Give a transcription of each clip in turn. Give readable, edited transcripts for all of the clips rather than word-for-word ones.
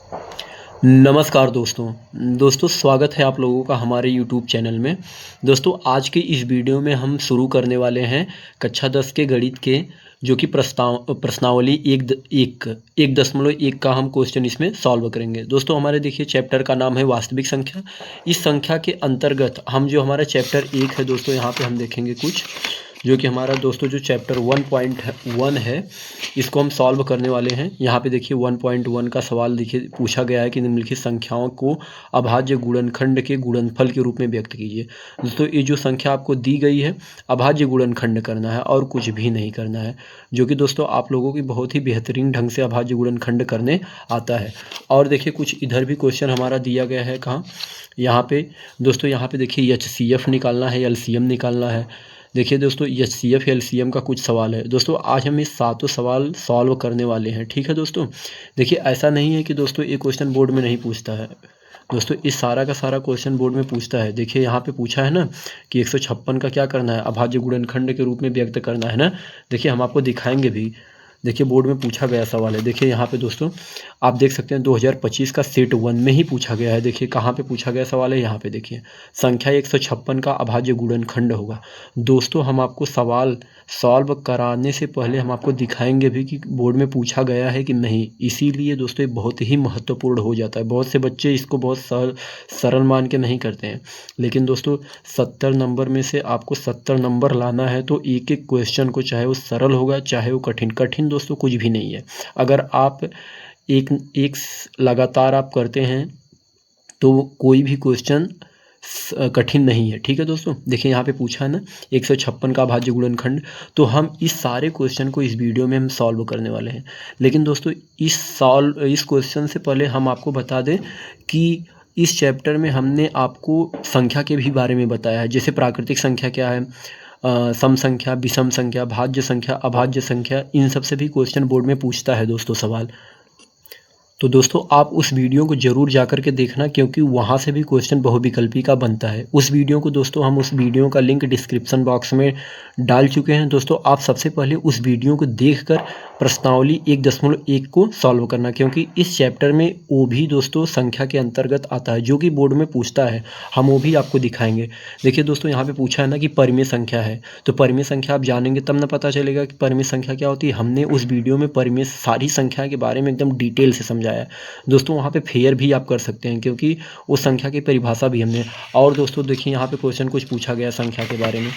नमस्कार दोस्तों स्वागत है आप लोगों का हमारे यूट्यूब चैनल में। दोस्तों आज के इस वीडियो में हम शुरू करने वाले हैं कक्षा 10 के गणित के जो कि प्रश्नावली 1.1 का हम क्वेश्चन इसमें सॉल्व करेंगे। दोस्तों हमारे देखिए चैप्टर का नाम है वास्तविक संख्या। इस संख्या के अंतर्गत हम जो हमारा चैप्टर 1 है दोस्तों यहाँ पे हम देखेंगे कुछ जो कि हमारा दोस्तों जो चैप्टर 1.1 है इसको हम सॉल्व करने वाले हैं। यहाँ पे देखिए 1.1 का सवाल देखिए पूछा गया है कि निम्नलिखित संख्याओं को अभाज्य गुणनखंड के गुणनफल के रूप में व्यक्त कीजिए। दोस्तों ये जो संख्या आपको दी गई है अभाज्य गुणनखंड करना है और कुछ भी नहीं करना है, जो कि दोस्तों आप लोगों की बहुत ही बेहतरीन ढंग से अभाज्य गुणनखंड करने आता है। और देखिए कुछ इधर भी क्वेश्चन हमारा दिया गया है कहाँ, यहाँ पे दोस्तों यहाँ पे देखिए HCF निकालना है, LCM निकालना है। देखिए दोस्तों HCF LCM का कुछ सवाल है। दोस्तों आज हम ये सातों सवाल सॉल्व करने वाले हैं, ठीक है दोस्तों। देखिए ऐसा नहीं है कि दोस्तों ये क्वेश्चन बोर्ड में नहीं पूछता है, दोस्तों इस सारा का सारा क्वेश्चन बोर्ड में पूछता है। देखिए यहाँ पे पूछा है ना कि 156 का क्या करना है, अभाज्य गुणनखंड के रूप में व्यक्त करना है ना। देखिए हम आपको दिखाएंगे भी, देखिए बोर्ड में पूछा गया सवाल है। देखिए यहाँ पे दोस्तों आप देख सकते हैं 2025 का सेट 1 में ही पूछा गया है। देखिए कहाँ पे पूछा गया सवाल है, यहाँ पे देखिए संख्या 156 का अभाज्य गुणनखंड होगा। दोस्तों हम आपको सवाल सॉल्व कराने से पहले हम आपको दिखाएंगे भी कि बोर्ड में पूछा गया है कि नहीं, इसीलिए दोस्तों ये बहुत ही महत्वपूर्ण हो जाता है। बहुत से बच्चे इसको बहुत सरल मान के नहीं करते हैं, लेकिन दोस्तों 70 नंबर में से आपको 70 नंबर लाना है तो एक एक क्वेश्चन को, चाहे वो सरल होगा चाहे वो कठिन दोस्तों कुछ भी नहीं है। अगर आप एक लगातार आप करते हैं तो कोई भी क्वेश्चन कठिन नहीं है, ठीक है दोस्तों। देखिए यहाँ पे पूछा है ना 156 का अभाज्य गुणनखंड, तो हम इस सारे क्वेश्चन को इस वीडियो में हम सॉल्व करने वाले हैं। लेकिन दोस्तों इस क्वेश्चन से पहले हम आपको बता दें कि इस चैप्टर में हमने आपको संख्या के भी बारे में बताया है। जैसे प्राकृतिक संख्या क्या है, सम संख्या, विषम संख्या, भाज्य संख्या, अभाज्य संख्या, इन सब से भी क्वेश्चन बोर्ड में पूछता है दोस्तों सवाल। तो दोस्तों आप उस वीडियो को ज़रूर जा कर के देखना, क्योंकि वहाँ से भी क्वेश्चन बहुविकल्पी का बनता है। उस वीडियो को दोस्तों हम उस वीडियो का लिंक डिस्क्रिप्शन बॉक्स में डाल चुके हैं। दोस्तों आप सबसे पहले उस वीडियो को देखकर प्रश्नावली 1.1 को सॉल्व करना, क्योंकि इस चैप्टर में वो भी दोस्तों संख्या के अंतर्गत आता है जो कि बोर्ड में पूछता है। हम वो भी आपको दिखाएंगे। देखिए दोस्तों यहाँ पे पूछा है ना कि परिमेय संख्या है, तो परिमेय संख्या आप जानेंगे तब ना पता चलेगा कि परिमेय संख्या क्या होती है। हमने उस वीडियो में परिमेय सारी संख्या के बारे में एकदम डिटेल से समझाया है। दोस्तों वहाँ पे फेयर भी आप कर सकते हैं, क्योंकि उस संख्या की परिभाषा भी हमने। और दोस्तों देखिए यहाँ पे क्वेश्चन कुछ पूछा गया संख्या के बारे में।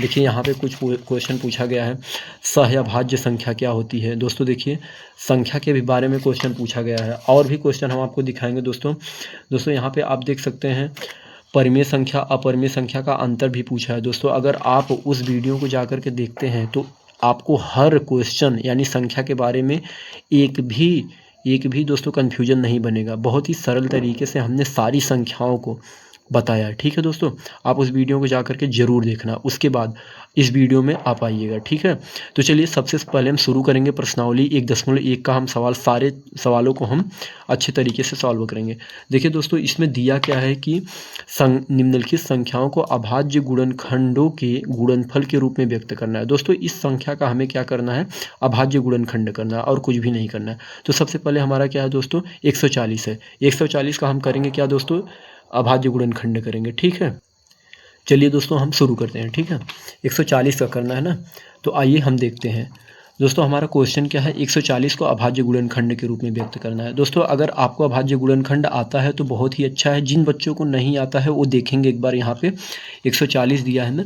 देखिए यहाँ पे कुछ क्वेश्चन पूछा गया है, सहअभाज्य संख्या क्या होती है। दोस्तों देखिए संख्या के भी बारे में क्वेश्चन पूछा गया है, और भी क्वेश्चन हम आपको दिखाएंगे दोस्तों यहाँ पे आप देख सकते हैं परिमेय संख्या अपरिमेय संख्या का अंतर भी पूछा है। दोस्तों अगर आप उस वीडियो को जाकर के देखते हैं तो आपको हर क्वेश्चन यानी संख्या के बारे में एक भी दोस्तों कन्फ्यूजन नहीं बनेगा। बहुत ही सरल तरीके से हमने सारी संख्याओं को बताया है, ठीक है दोस्तों। आप उस वीडियो को जा कर के ज़रूर देखना, उसके बाद इस वीडियो में आप आइएगा, ठीक है। तो चलिए सबसे पहले हम शुरू करेंगे प्रश्नावली 1.1 का। हम सारे सवालों को हम अच्छे तरीके से सॉल्व करेंगे। देखिए दोस्तों इसमें दिया क्या है कि निम्नलिखित संख्याओं को अभाज्य गुणनखंडों के गुणनफल के रूप में व्यक्त करना है। दोस्तों इस संख्या का हमें क्या करना है, अभाज्य गुणनखंड करना है और कुछ भी नहीं करना है। तो सबसे पहले हमारा क्या है दोस्तों 140 है। 140 का हम करेंगे क्या दोस्तों, अभाज्य गुणनखंड करेंगे, ठीक है। चलिए दोस्तों हम शुरू करते हैं, ठीक है। 140 का करना है ना, तो आइए हम देखते हैं। दोस्तों हमारा क्वेश्चन क्या है, 140 को अभाज्य गुणनखंड के रूप में व्यक्त करना है। दोस्तों अगर आपको अभाज्य गुणनखंड आता है तो बहुत ही अच्छा है। जिन बच्चों को नहीं आता है वो देखेंगे एक बार, यहाँ पे 140 दिया है ना,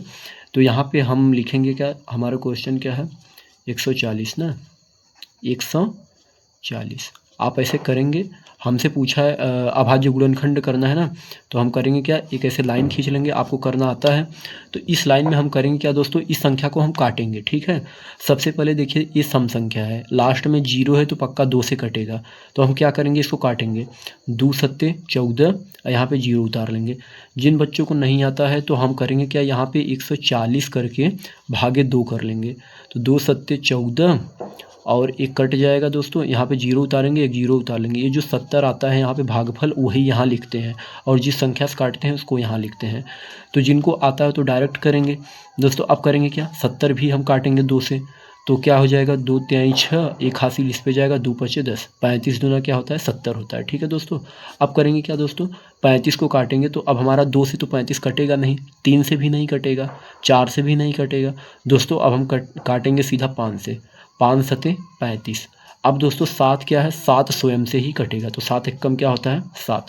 तो यहाँ पे हम लिखेंगे क्या, हमारा क्वेश्चन क्या है 140 ना, 140 आप ऐसे करेंगे। हमसे पूछा है अभाज्य गुणनखंड करना है ना, तो हम करेंगे क्या, एक ऐसे लाइन खींच लेंगे, आपको करना आता है। तो इस लाइन में हम करेंगे क्या दोस्तों, इस संख्या को हम काटेंगे, ठीक है। सबसे पहले देखिए ये सम संख्या है, लास्ट में 0 है तो पक्का 2 से कटेगा, तो हम क्या करेंगे, इसको काटेंगे। 2 सत्ते 14, यहाँ पे 0 उतार लेंगे। जिन बच्चों को नहीं आता है तो हम करेंगे क्या, यहाँ पे 140 करके भागे 2 कर लेंगे, तो 2 सत्ते 14 और एक कट जाएगा दोस्तों, यहाँ पे 0 उतारेंगे, एक 0 उतार लेंगे। ये जो 70 आता है यहाँ पे भागफल वही यहाँ लिखते हैं, और जिस संख्या से काटते हैं उसको यहाँ लिखते हैं। तो जिनको आता है तो डायरेक्ट करेंगे दोस्तों। अब करेंगे क्या, 70 भी हम काटेंगे 2 से, तो क्या हो जाएगा, 2 तिहाई 6, एक हासिल इस पे जाएगा, 2 पचे 10, 35 दूना क्या होता है 70 होता है। ठीक है दोस्तों, अब करेंगे क्या दोस्तों, 35 को काटेंगे तो अब हमारा 2 से तो 35 कटेगा नहीं, 3 से भी नहीं कटेगा, 4 से भी नहीं कटेगा दोस्तों। अब हम काटेंगे सीधा 5 से, 5 सते 35। अब दोस्तों 7 क्या है, 7 स्वयं से ही कटेगा, तो 7 एक कम क्या होता है 7।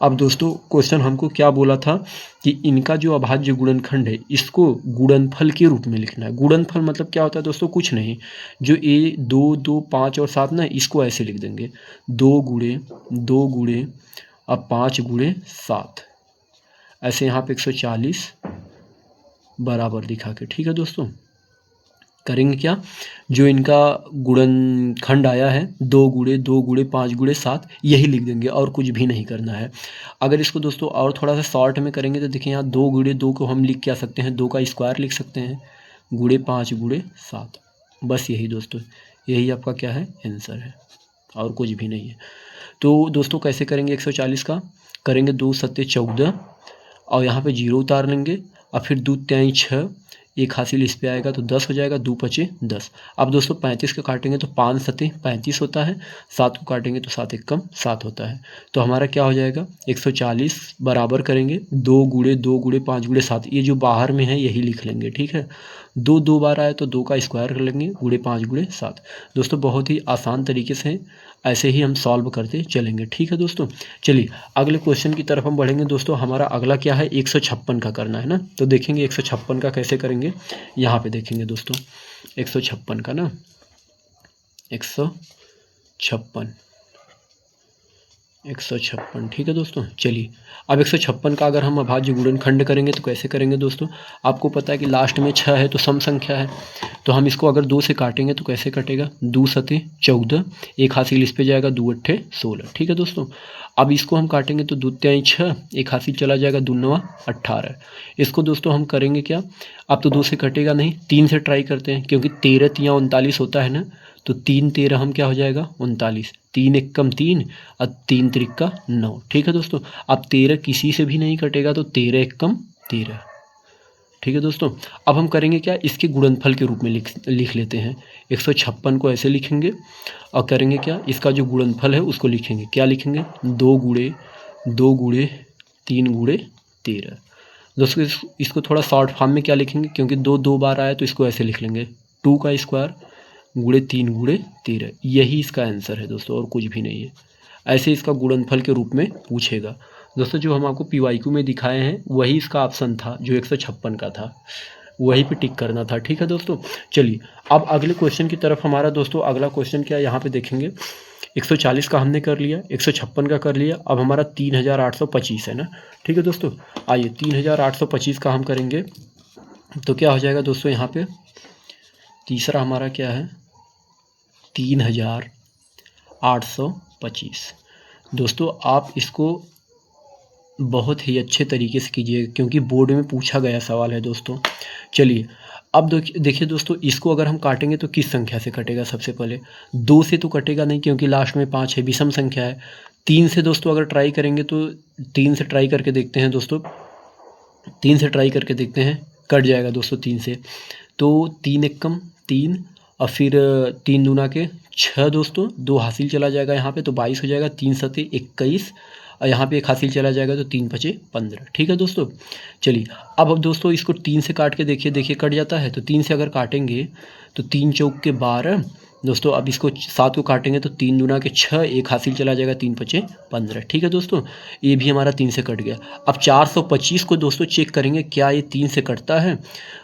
अब दोस्तों क्वेश्चन हमको क्या बोला था कि इनका जो अभाज्य गुणनखंड है इसको गुणनफल के रूप में लिखना है। गुणनफल मतलब क्या होता है दोस्तों, कुछ नहीं, जो ए 2 2 5 और 7 ना, इसको ऐसे लिख देंगे 2 गुणे 2 गुणे अब 5 गुणे 7, ऐसे यहाँ पे 140 बराबर दिखा के। ठीक है दोस्तों, करेंगे क्या, जो इनका गुणनखंड आया है 2 गुणे 2 गुणे 5 गुणे 7, यही लिख देंगे और कुछ भी नहीं करना है। अगर इसको दोस्तों और थोड़ा सा शॉर्ट में करेंगे तो देखिए यहाँ 2 गुणे 2 को हम लिख क्या सकते हैं, 2 का स्क्वायर लिख सकते हैं, गुणे 5 गुणे 7, बस यही दोस्तों, यही आपका क्या है आंसर है और कुछ भी नहीं है। तो दोस्तों कैसे करेंगे 140 का, करेंगे 2 सत्ते 14 और यहाँ पे 0 उतार लेंगे और फिर 2 तिहाई 6, एक हासिल इस पे आएगा तो 10 हो जाएगा, 2 पचे 10। अब दोस्तों 35 को काटेंगे तो 5 सते 35 होता है, 7 को काटेंगे तो 7 एक कम 7 होता है। तो हमारा क्या हो जाएगा 140 बराबर करेंगे 2 गुणे 2 गुणे 5 गुणे 7, ये जो बाहर में है यही लिख लेंगे। ठीक है, 2 2 बार आए तो 2 का स्क्वायर कर लेंगे, गुणे 5 गुणे 7। दोस्तों बहुत ही आसान तरीके से ऐसे ही हम सॉल्व करते चलेंगे। ठीक है दोस्तों, चलिए अगले क्वेश्चन की तरफ हम बढ़ेंगे। दोस्तों हमारा अगला क्या है, 156 का करना है ना, तो देखेंगे 156 का कैसे करेंगे। यहाँ पे देखेंगे दोस्तों 156 का ना, 156 156। ठीक है दोस्तों, चलिए अब 156 का अगर हम अभाज्य गुणनखंड करेंगे तो कैसे करेंगे दोस्तों, आपको पता है कि लास्ट में 6 है तो सम संख्या है, तो हम इसको अगर 2 से काटेंगे तो कैसे कटेगा, 2 सते 14, एक हासिल इस पे जाएगा, 2 अट्ठे 16। ठीक है दोस्तों, अब इसको हम काटेंगे तो 2 तिहाई 6, एक हासिल चला जाएगा, 2 नवा 18। इसको दोस्तों हम करेंगे क्या, अब तो 2 से कटेगा नहीं, 3 से ट्राई करते हैं, क्योंकि 13 तिया 39 होता है ना, तो 3 13 हम क्या हो जाएगा 39, 3 एक कम 3 और 3 त्रिक 9। ठीक है दोस्तों, अब 13 किसी से भी नहीं कटेगा तो 13 एक कम 13। ठीक है दोस्तों, अब हम करेंगे क्या, इसके गुणनफल के रूप में लिख लेते हैं। 156 को ऐसे लिखेंगे और करेंगे क्या, इसका जो गुणनफल है उसको लिखेंगे, क्या लिखेंगे 2 गुणे 2 गुणे 3 गुणे 13। दोस्तों इसको थोड़ा शॉर्ट फॉर्म में क्या लिखेंगे, क्योंकि 2 2 बार आया तो इसको ऐसे लिख लेंगे, 2 का स्क्वायर गुणे 3 गुणे 13, यही इसका आंसर है दोस्तों और कुछ भी नहीं है। ऐसे इसका गुणनफल के रूप में पूछेगा दोस्तों, जो हम आपको PYQ में दिखाए हैं वही इसका ऑप्शन था, जो 156 का था वही पे टिक करना था। ठीक है दोस्तों, चलिए अब अगले क्वेश्चन की तरफ हमारा दोस्तों अगला क्वेश्चन क्या है, यहाँ पे देखेंगे 140 का हमने कर लिया, 156 का कर लिया, अब हमारा 3825 है ना। ठीक है दोस्तों, आइए 3825 का हम करेंगे तो क्या हो जाएगा दोस्तों, यहाँ पे तीसरा हमारा क्या है 3825। दोस्तों आप इसको बहुत ही अच्छे तरीके से कीजिएगा, क्योंकि बोर्ड में पूछा गया सवाल है दोस्तों। चलिए अब देखिए दोस्तों, इसको अगर हम काटेंगे तो किस संख्या से कटेगा, सबसे पहले 2 से तो कटेगा नहीं, क्योंकि लास्ट में 5 है, विषम संख्या है। 3 से दोस्तों अगर ट्राई करेंगे तो 3 से ट्राई करके देखते हैं दोस्तों, 3 से ट्राई करके देखते हैं, कट जाएगा दोस्तों 3 से, तो 3 एक कम 3 और फिर 3 दूना के 6 दोस्तों, 2 हासिल चला जाएगा यहाँ पे तो 22 हो जाएगा, 3 सते 21 और यहाँ पे एक हासिल चला जाएगा तो 3 पचे 15। ठीक है दोस्तों, चलिए अब दोस्तों इसको 3 से काट के देखिए कट जाता है, तो 3 से अगर काटेंगे तो 3 चौक के 12 दोस्तों, अब इसको 7 को काटेंगे तो 3 दूना के 6, एक हासिल चला जाएगा, 3 पचे 15। ठीक है दोस्तों, ये भी हमारा 3 से कट गया। अब 425 को दोस्तों चेक करेंगे क्या ये 3 से कटता है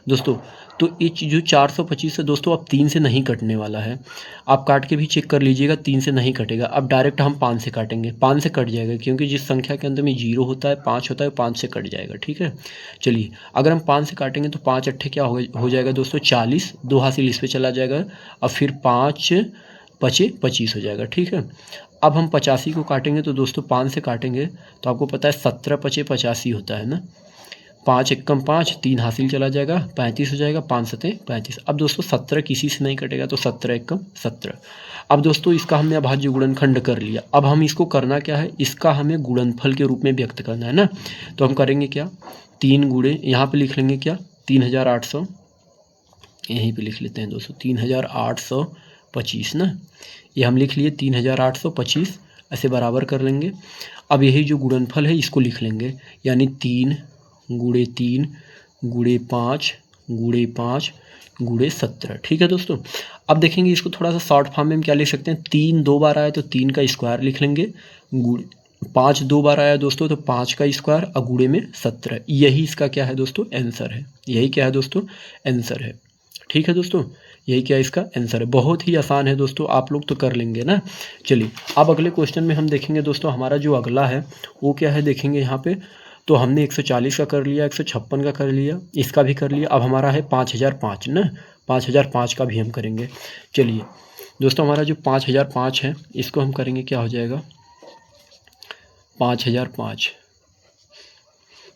दोस्तों, तो ये जो 425 है दोस्तों अब 3 से नहीं कटने वाला है, आप काट के भी चेक कर लीजिएगा, 3 से नहीं कटेगा। अब डायरेक्ट हम 5 से काटेंगे, 5 से कट जाएगा, क्योंकि जिस संख्या के अंदर में 0 होता है 5 होता है, 5 से कट जाएगा। ठीक है, चलिए अगर हम 5 से काटेंगे तो 5 अट्ठे क्या हो जाएगा दोस्तों 40, 2 हासिल इस पे चला जाएगा और फिर 5 पचे 25 हो जाएगा। ठीक है, अब हम 85 को काटेंगे तो दोस्तों 5 से काटेंगे तो आपको पता है 17 पचे 85 होता है ना, 5 एक कम 5, 3 हासिल चला जाएगा, 35 हो जाएगा, 5 सते 35। अब दोस्तों 17 किसी से नहीं कटेगा तो 17 एक कम 17। अब दोस्तों इसका हमने अभाज्य गुणनखंड कर लिया, अब हम इसको करना क्या है, इसका हमें गुणनफल के रूप में व्यक्त करना है ना, तो हम करेंगे क्या, 3 गुणे यहाँ पे लिख लेंगे क्या 3800 यहीं पे लिख लेते हैं दोस्तों 3825 ना, ये हम लिख लिए 3825, ऐसे बराबर कर लेंगे। अब यही जो गुणनफल है इसको लिख लेंगे, यानी 3 गुणे 3 गुणे 5 गुणे 5 गुणे 17। ठीक है दोस्तों, अब देखेंगे इसको थोड़ा सा शॉर्ट फॉर्म में हम क्या लिख सकते हैं, 3 2 बार आया तो 3 का स्क्वायर लिख लेंगे, गुणे 5 2 बार आया दोस्तों तो 5 का स्क्वायर और गुणे में 17। यही इसका क्या है दोस्तों, आंसर है। यही क्या है दोस्तों, आंसर है। ठीक है दोस्तों, यही क्या इसका आंसर है। बहुत ही आसान है दोस्तों, आप लोग तो कर लेंगे ना। चलिए अब अगले क्वेश्चन में हम देखेंगे दोस्तों, हमारा जो अगला है वो क्या है देखेंगे यहाँ पे। तो हमने 140 का कर लिया, 156 का कर लिया, इसका भी कर लिया। अब हमारा है 5005 ना, 5005 का भी हम करेंगे। चलिए दोस्तों, हमारा जो 5005 है इसको हम करेंगे, क्या हो जाएगा 5005।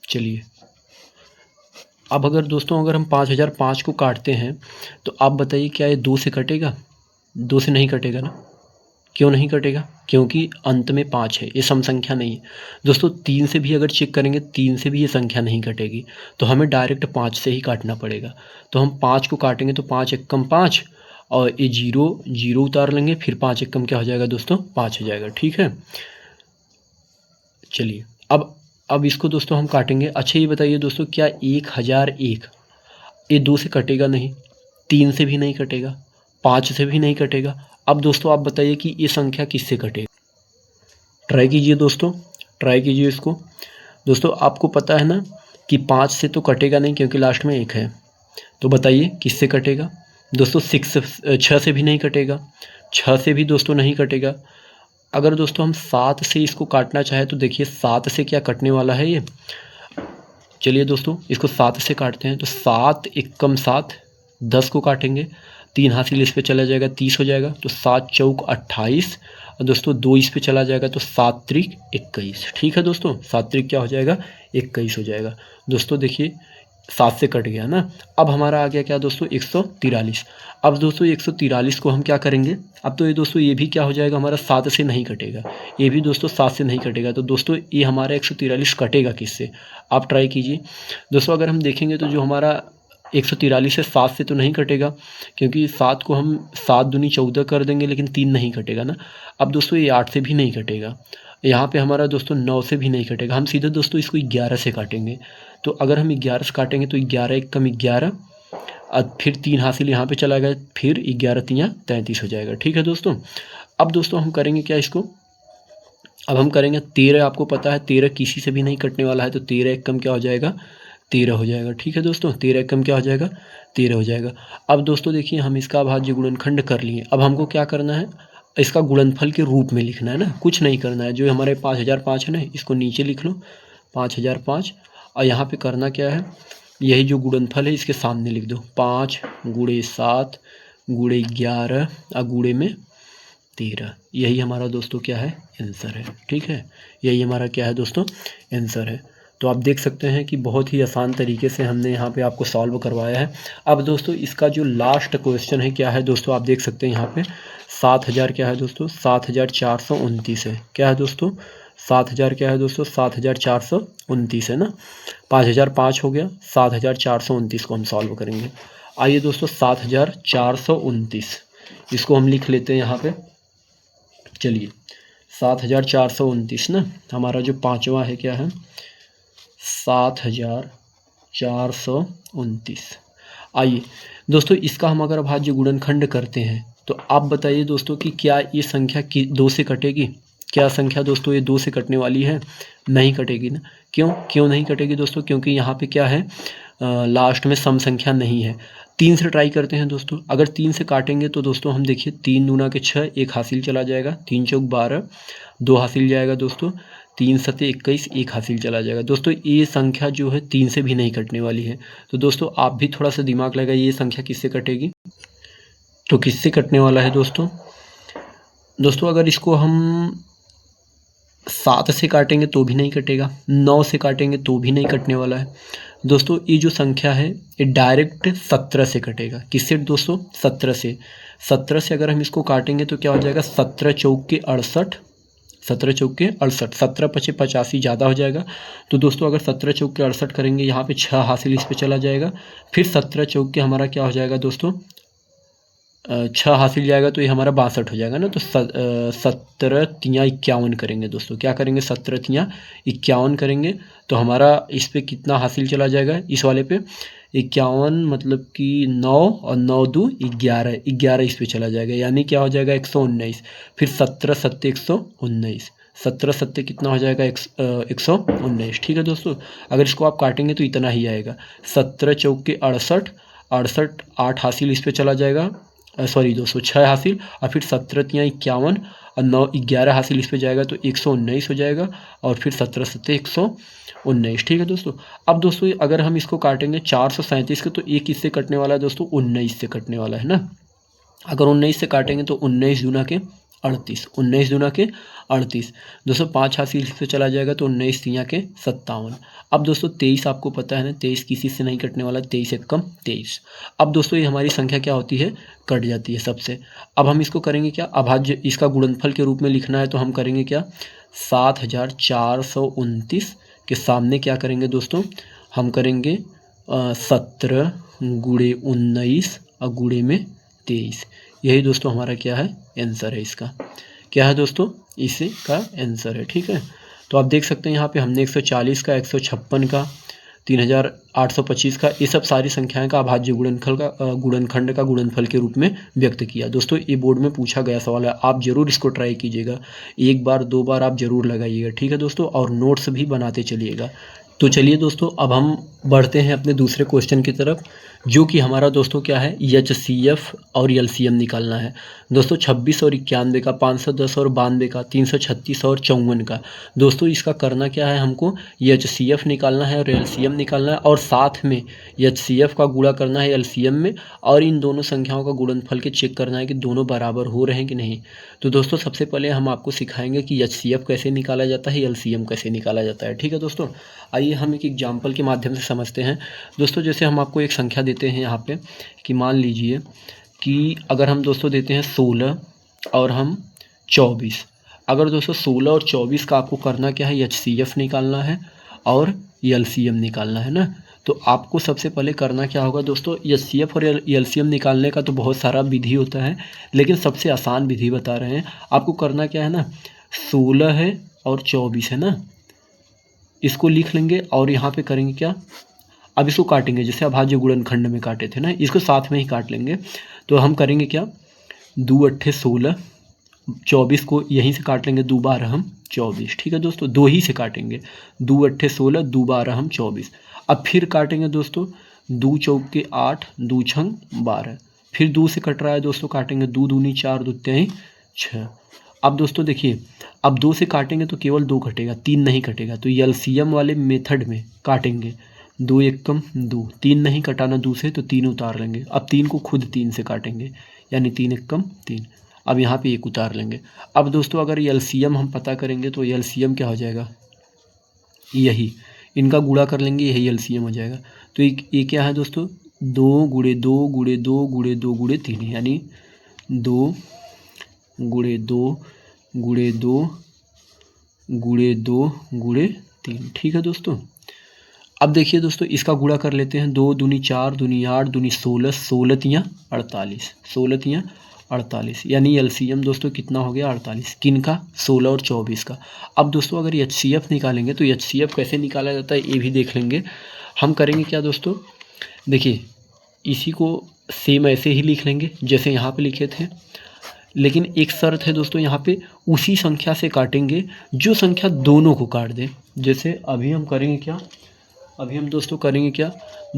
चलिए अब अगर दोस्तों अगर हम 5005 को काटते हैं तो आप बताइए क्या ये 2 से कटेगा? 2 से नहीं कटेगा ना। क्यों नहीं कटेगा? क्योंकि अंत में 5 है, ये सम संख्या नहीं है दोस्तों। 3 से भी अगर चेक करेंगे, 3 से भी ये संख्या नहीं कटेगी, तो हमें डायरेक्ट 5 से ही काटना पड़ेगा। तो हम 5 को काटेंगे तो 5 एकम 5 और ये 0 0 उतार लेंगे, फिर 5 एकम क्या हो जाएगा दोस्तों, 5 हो जाएगा। ठीक है, चलिए अब इसको दोस्तों हम काटेंगे। अच्छा ये बताइए दोस्तों, क्या 1001 ये 2 से कटेगा? नहीं, 3 से भी नहीं कटेगा, 5 से भी नहीं कटेगा। अब दोस्तों आप बताइए कि ये संख्या किससे कटेगी? ट्राई कीजिए दोस्तों, ट्राई कीजिए इसको। दोस्तों आपको पता है ना कि 5 से तो कटेगा नहीं क्योंकि लास्ट में 1 है, तो बताइए किससे कटेगा? दोस्तों 6 से भी नहीं कटेगा, 6 से भी दोस्तों नहीं कटेगा। अगर दोस्तों हम 7 से इसको काटना चाहे तो देखिए 7 से क्या कटने वाला है ये। चलिए दोस्तों इसको 7 से काटते हैं, तो 7 एकम 7, 10 को काटेंगे, 3 हासिल इस पे चला जाएगा, 30 हो जाएगा। तो 7 चौक 28 और दोस्तों 2 इस पे चला जाएगा तो 7 त्रिक 21। ठीक है दोस्तों, 7 त्रिक क्या हो जाएगा, 21 हो जाएगा। दोस्तों देखिए 7 से कट गया ना। अब हमारा आ गया क्या दोस्तों, 143। अब दोस्तों 143 को हम क्या करेंगे, अब तो ये दोस्तों ये भी क्या हो जाएगा हमारा, 7 से नहीं कटेगा, ये भी दोस्तों 7 से नहीं कटेगा। तो दोस्तों ये हमारा 143 कटेगा किससे, आप ट्राई कीजिए दोस्तों। अगर हम देखेंगे तो जो हमारा 143 है 7 से तो नहीं कटेगा, क्योंकि 7 को हम 7 दूनी 14 कर देंगे, लेकिन 3 नहीं कटेगा ना। अब दोस्तों ये 8 से भी नहीं कटेगा, यहाँ पे हमारा दोस्तों 9 से भी नहीं कटेगा। हम सीधे दोस्तों इसको 11 से काटेंगे। तो अगर हम 11 से काटेंगे तो 11 एकम 11 और फिर 3 हासिल यहाँ पे चला गया, फिर 11 तियाँ 33 हो जाएगा। ठीक है दोस्तों, अब दोस्तों हम करेंगे क्या इसको, अब हम करेंगे 13। आपको पता है 13 किसी से भी नहीं कटने वाला है, तो 13 एकम क्या हो जाएगा, 13 हो जाएगा। ठीक है दोस्तों, 13 एकम क्या हो जाएगा, 13 हो जाएगा। अब दोस्तों देखिए हम इसका अभाज्य गुणनखंड कर लिए। अब हमको क्या करना है, इसका गुणनफल के रूप में लिखना है ना, कुछ नहीं करना है। जो हमारे 5005 है ना, इसको नीचे लिख लो 5005, और यहाँ पे करना क्या है, यही जो गुणनफल है इसके सामने लिख दो, 5 गुणे 7 गुणे 11 और गुणे में 13। यही हमारा दोस्तों क्या है, आंसर है। ठीक है, यही हमारा क्या है दोस्तों, आंसर है। तो आप देख सकते हैं कि बहुत ही आसान तरीके से हमने यहाँ पे आपको सॉल्व करवाया है। अब दोस्तों इसका जो लास्ट क्वेश्चन है क्या है दोस्तों, आप देख सकते हैं यहाँ पे 7000 क्या है दोस्तों, 7429 है। क्या है दोस्तों, 7000 क्या है दोस्तों, 7429 है ना। 5005 हो गया, 7429 को हम सॉल्व करेंगे। आइए दोस्तों 7429 इसको हम लिख लेते हैं यहाँ पे। चलिए 7429 ना, हमारा जो पांचवा है क्या है, 7429। आइए दोस्तों इसका हम अगर अभाज्य गुणनखंड करते हैं तो आप बताइए दोस्तों कि क्या ये संख्या 2 से कटेगी? क्या संख्या दोस्तों ये 2 से कटने वाली है? नहीं कटेगी ना। क्यों नहीं कटेगी दोस्तों? क्योंकि यहाँ पे क्या है, लास्ट में सम संख्या नहीं है। 3 से ट्राई करते हैं दोस्तों। अगर 3 से काटेंगे तो दोस्तों हम देखिए 3 दूना के 6, 1 हासिल चला जाएगा, 3 चौक 12, 2 हासिल जाएगा दोस्तों, 3 सते 21, 1 हासिल चला जाएगा। दोस्तों ये संख्या जो है 3 से भी नहीं कटने वाली है। तो दोस्तों आप भी थोड़ा सा दिमाग लगाइए, ये संख्या किससे कटेगी? तो किससे कटने वाला है दोस्तों? दोस्तों अगर इसको हम 7 से काटेंगे तो भी नहीं कटेगा, 9 से काटेंगे तो भी नहीं कटने वाला है। दोस्तों ये जो संख्या है ये डायरेक्ट 17 से कटेगा। किससे दोस्तों? 17 से। 17 से अगर हम इसको काटेंगे तो क्या हो जाएगा, 17 चौक के 68 17 चौके 68, 17 पचे 85 ज़्यादा हो जाएगा। तो दोस्तों अगर 17 चौके 68 करेंगे, यहाँ पे 6 हासिल इस पे चला जाएगा। फिर 17 चौके हमारा क्या हो जाएगा दोस्तों, 6 हासिल जाएगा तो ये हमारा 62 हो जाएगा ना। तो 17 तियाँ 51 करेंगे दोस्तों, क्या करेंगे 17 तियाँ 51 करेंगे तो हमारा इस पे कितना हासिल चला जाएगा, इस वाले पे 51 मतलब कि 9 और 9 दो 11, 11 इस पे चला जाएगा, यानी क्या हो जाएगा 119। फिर 17 सत्ते 119, 17 सत्ते कितना हो जाएगा 119। ठीक है दोस्तों, अगर इसको आप काटेंगे तो इतना ही आएगा। 17 चौके 68, 68 8 हासिल इस पे चला जाएगा, सॉरी दोस्तों 6 हासिल, और फिर 17 तियाँ 51 और 9 11 हासिल इस पे जाएगा तो 119 हो जाएगा। और फिर 17 सत्ते 119। ठीक है दोस्तों, अब दोस्तों अगर हम इसको काटेंगे 437 के, तो एक इससे कटने वाला है दोस्तों 19 से कटने वाला है ना। अगर 19 से काटेंगे तो 19 दूना के 38, 19 दूना के 38 दोस्तों 5 हासिल से चला जाएगा तो 19 तियाँ के 57। अब दोस्तों 23 आपको पता है ना, 23 किसी से नहीं कटने वाला, 23 एक कम 23। अब दोस्तों ये हमारी संख्या क्या होती है, कट जाती है सबसे। अब हम इसको करेंगे क्या, अभाज्य इसका गुणनफल के रूप में लिखना है तो हम करेंगे क्या, 7429 के सामने क्या करेंगे दोस्तों, हम करेंगे 17 गुणे 19 और गुणे में 23। यही दोस्तों हमारा क्या है, आंसर है इसका, क्या है दोस्तों, इसी का आंसर है। ठीक है, तो आप देख सकते हैं यहाँ पे हमने 140 का, 156 का, 3825 का, ये सब सारी संख्याएं का अभाज्य गुणनखंड का गुणनफल के रूप में व्यक्त किया। दोस्तों ये बोर्ड में पूछा गया सवाल है, आप जरूर इसको ट्राई कीजिएगा, एक बार 2 बार आप जरूर लगाइएगा। ठीक है दोस्तों, और नोट्स भी बनाते चलिएगा। तो चलिए दोस्तों अब हम बढ़ते हैं अपने दूसरे क्वेश्चन की तरफ, जो कि हमारा दोस्तों क्या है, HCF और LCM निकालना है दोस्तों। 26 और 91 का, 510 और 92 का, 336 और 54 का। दोस्तों इसका करना क्या है, हमको HCF निकालना है और LCM निकालना है, और साथ में HCF का गुणा करना है LCM में, और इन दोनों संख्याओं का गुणनफल के चेक करना है कि दोनों बराबर हो रहे हैं कि नहीं। तो दोस्तों सबसे पहले हम आपको सिखाएंगे कि HCF कैसे निकाला जाता है, LCM कैसे निकाला जाता है। ठीक है दोस्तों, आइए हम एक एग्जाम्पल के माध्यम से समझते हैं। दोस्तों जैसे हम आपको एक संख्या देते हैं यहाँ पे, कि मान लीजिए कि अगर हम दोस्तों देते हैं 16 और हम 24, अगर दोस्तों 16 और 24 का आपको करना क्या है, HCF निकालना है और LCM निकालना है ना। तो आपको सबसे पहले करना क्या होगा दोस्तों, HCF और LCM निकालने का तो बहुत सारा विधि होता है, लेकिन सबसे आसान विधि बता रहे हैं आपको। करना क्या है ना, 16 है और 24 है ना, इसको लिख लेंगे और यहाँ पे करेंगे क्या, अब इसको काटेंगे जैसे अभाज्य गुणनखंड में काटे थे ना, इसको साथ में ही काट लेंगे। तो हम करेंगे क्या, 2 अट्ठे 16, 24 को यहीं से काट लेंगे, 2 बार हम 24। ठीक है दोस्तों, 2 ही से काटेंगे, 2 अट्ठे 16, 2 बार हम 24। अब फिर काटेंगे दोस्तों, 2 चौके 8, 2 छंग 12, फिर 2 से कट रहा है दोस्तों, काटेंगे 2 दूनी 4, 2 तिहाई 6। अब दोस्तों देखिए, अब 2 से काटेंगे तो केवल 2 कटेगा, 3 नहीं कटेगा। तो LCM वाले मेथड में काटेंगे, 2 एक कम 2, 3 नहीं कटाना 2 से तो 3 उतार लेंगे। अब 3 को खुद 3 से काटेंगे, यानी 3 एक कम 3। अब यहाँ पे 1 उतार लेंगे। अब दोस्तों अगर LCM हम पता करेंगे तो LCM क्या हो जाएगा, यही इनका गुणा कर लेंगे, यही LCM हो जाएगा। तो ये क्या है दोस्तों, 2 गुणे 2 गुणे 2 गुणे 2 गुणे 3, यानी 2 गुणे 2 गुणे 2 गुणे 2 गुणे 3। ठीक है दोस्तों, अब देखिए दोस्तों इसका गुणा कर लेते हैं, 2 दूनी 4, दूनी 8, दूनी 16, 16 तियाँ 48, 16 तियाँ 48, यानी LCM दोस्तों कितना हो गया, 48। किन का, 16 और 24 का। अब दोस्तों अगर HCF निकालेंगे तो HCF कैसे निकाला जाता है ये भी देख लेंगे। हम करेंगे क्या दोस्तों, देखिए इसी को सेम ऐसे ही लिख लेंगे जैसे यहाँ पे लिखे थे, लेकिन एक शर्त है दोस्तों, यहाँ पे उसी संख्या से काटेंगे जो संख्या दोनों को काट दे। जैसे अभी हम करेंगे क्या, अभी हम दोस्तों करेंगे क्या,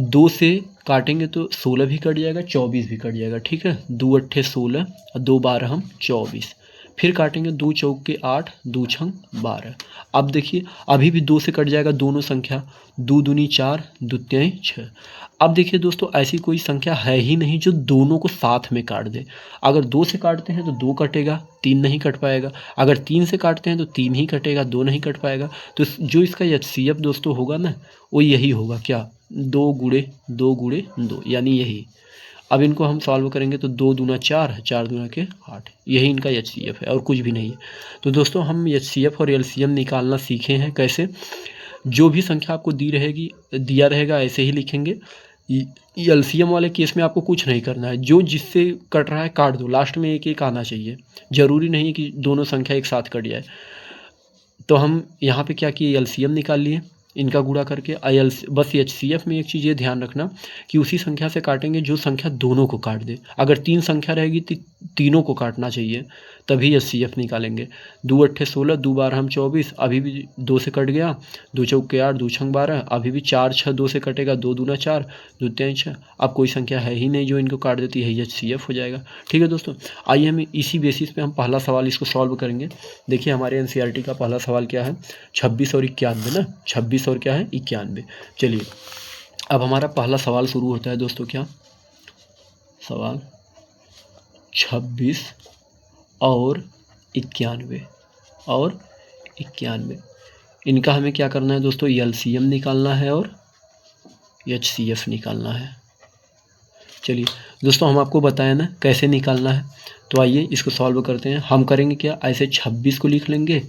2 से काटेंगे तो 16 भी कट जाएगा, 24 भी कट जाएगा। ठीक है, 2 अट्ठे 16 और 2 बार हम 24, फिर काटेंगे 2 चौके 8, 2 छंग 12। अब देखिए अभी भी 2 से कट जाएगा दोनों संख्या, 2 दूनी 4, 2 तिहाई 6। अब देखिए दोस्तों ऐसी कोई संख्या है ही नहीं जो दोनों को साथ में काट दे। अगर 2 से काटते हैं तो 2 कटेगा, 3 नहीं कट पाएगा। अगर 3 से काटते हैं तो 3 ही कटेगा, 2 नहीं कट पाएगा। तो जो इसका HCF दोस्तों होगा ना, वो यही होगा क्या, 2 गुणे 2 गुणे 2, यानी यही। अब इनको हम सॉल्व करेंगे तो 2 दूना 4, 4 दूना के 8, यही इनका HCF है और कुछ भी नहीं है। तो दोस्तों हम HCF और LCM निकालना सीखे हैं कैसे। जो भी संख्या आपको दिया रहेगा ऐसे ही लिखेंगे। LCM वाले केस में आपको कुछ नहीं करना है, जो जिससे कट रहा है काट दो, लास्ट में एक एक आना चाहिए, ज़रूरी नहीं है कि दोनों संख्या एक साथ कट जाए। तो हम यहाँ पे क्या किए, LCM निकाल लिए इनका गुणा करके। बस HCF में एक चीज़ ये ध्यान रखना कि उसी संख्या से काटेंगे जो संख्या दोनों को काट दे। अगर 3 संख्या रहेगी तो तीनों को काटना चाहिए, तभी HCF निकालेंगे। 2 अट्ठे 16, 2 बारह हम 24, अभी भी 2 से कट गया, 2 चौके 8, 2 छंग 12, अभी भी 4 6 2 से कटेगा, 2 दूना 4, 2 तीन 6। अब कोई संख्या है ही नहीं जो इनको काट देती है, HCF हो जाएगा। ठीक है दोस्तों, आइए हम इसी बेसिस पे हम पहला सवाल इसको सॉल्व करेंगे। देखिए हमारे NCERT का पहला सवाल क्या है, 26 और 91 ना, 26 और क्या है 91। चलिए अब हमारा पहला सवाल शुरू होता है दोस्तों। क्या सवाल, 26 और 91 और 91, इनका हमें क्या करना है दोस्तों, LCM निकालना है और HCF निकालना है। चलिए दोस्तों हम आपको बताया ना कैसे निकालना है, तो आइए इसको सॉल्व करते हैं। हम करेंगे क्या, ऐसे 26 को लिख लेंगे,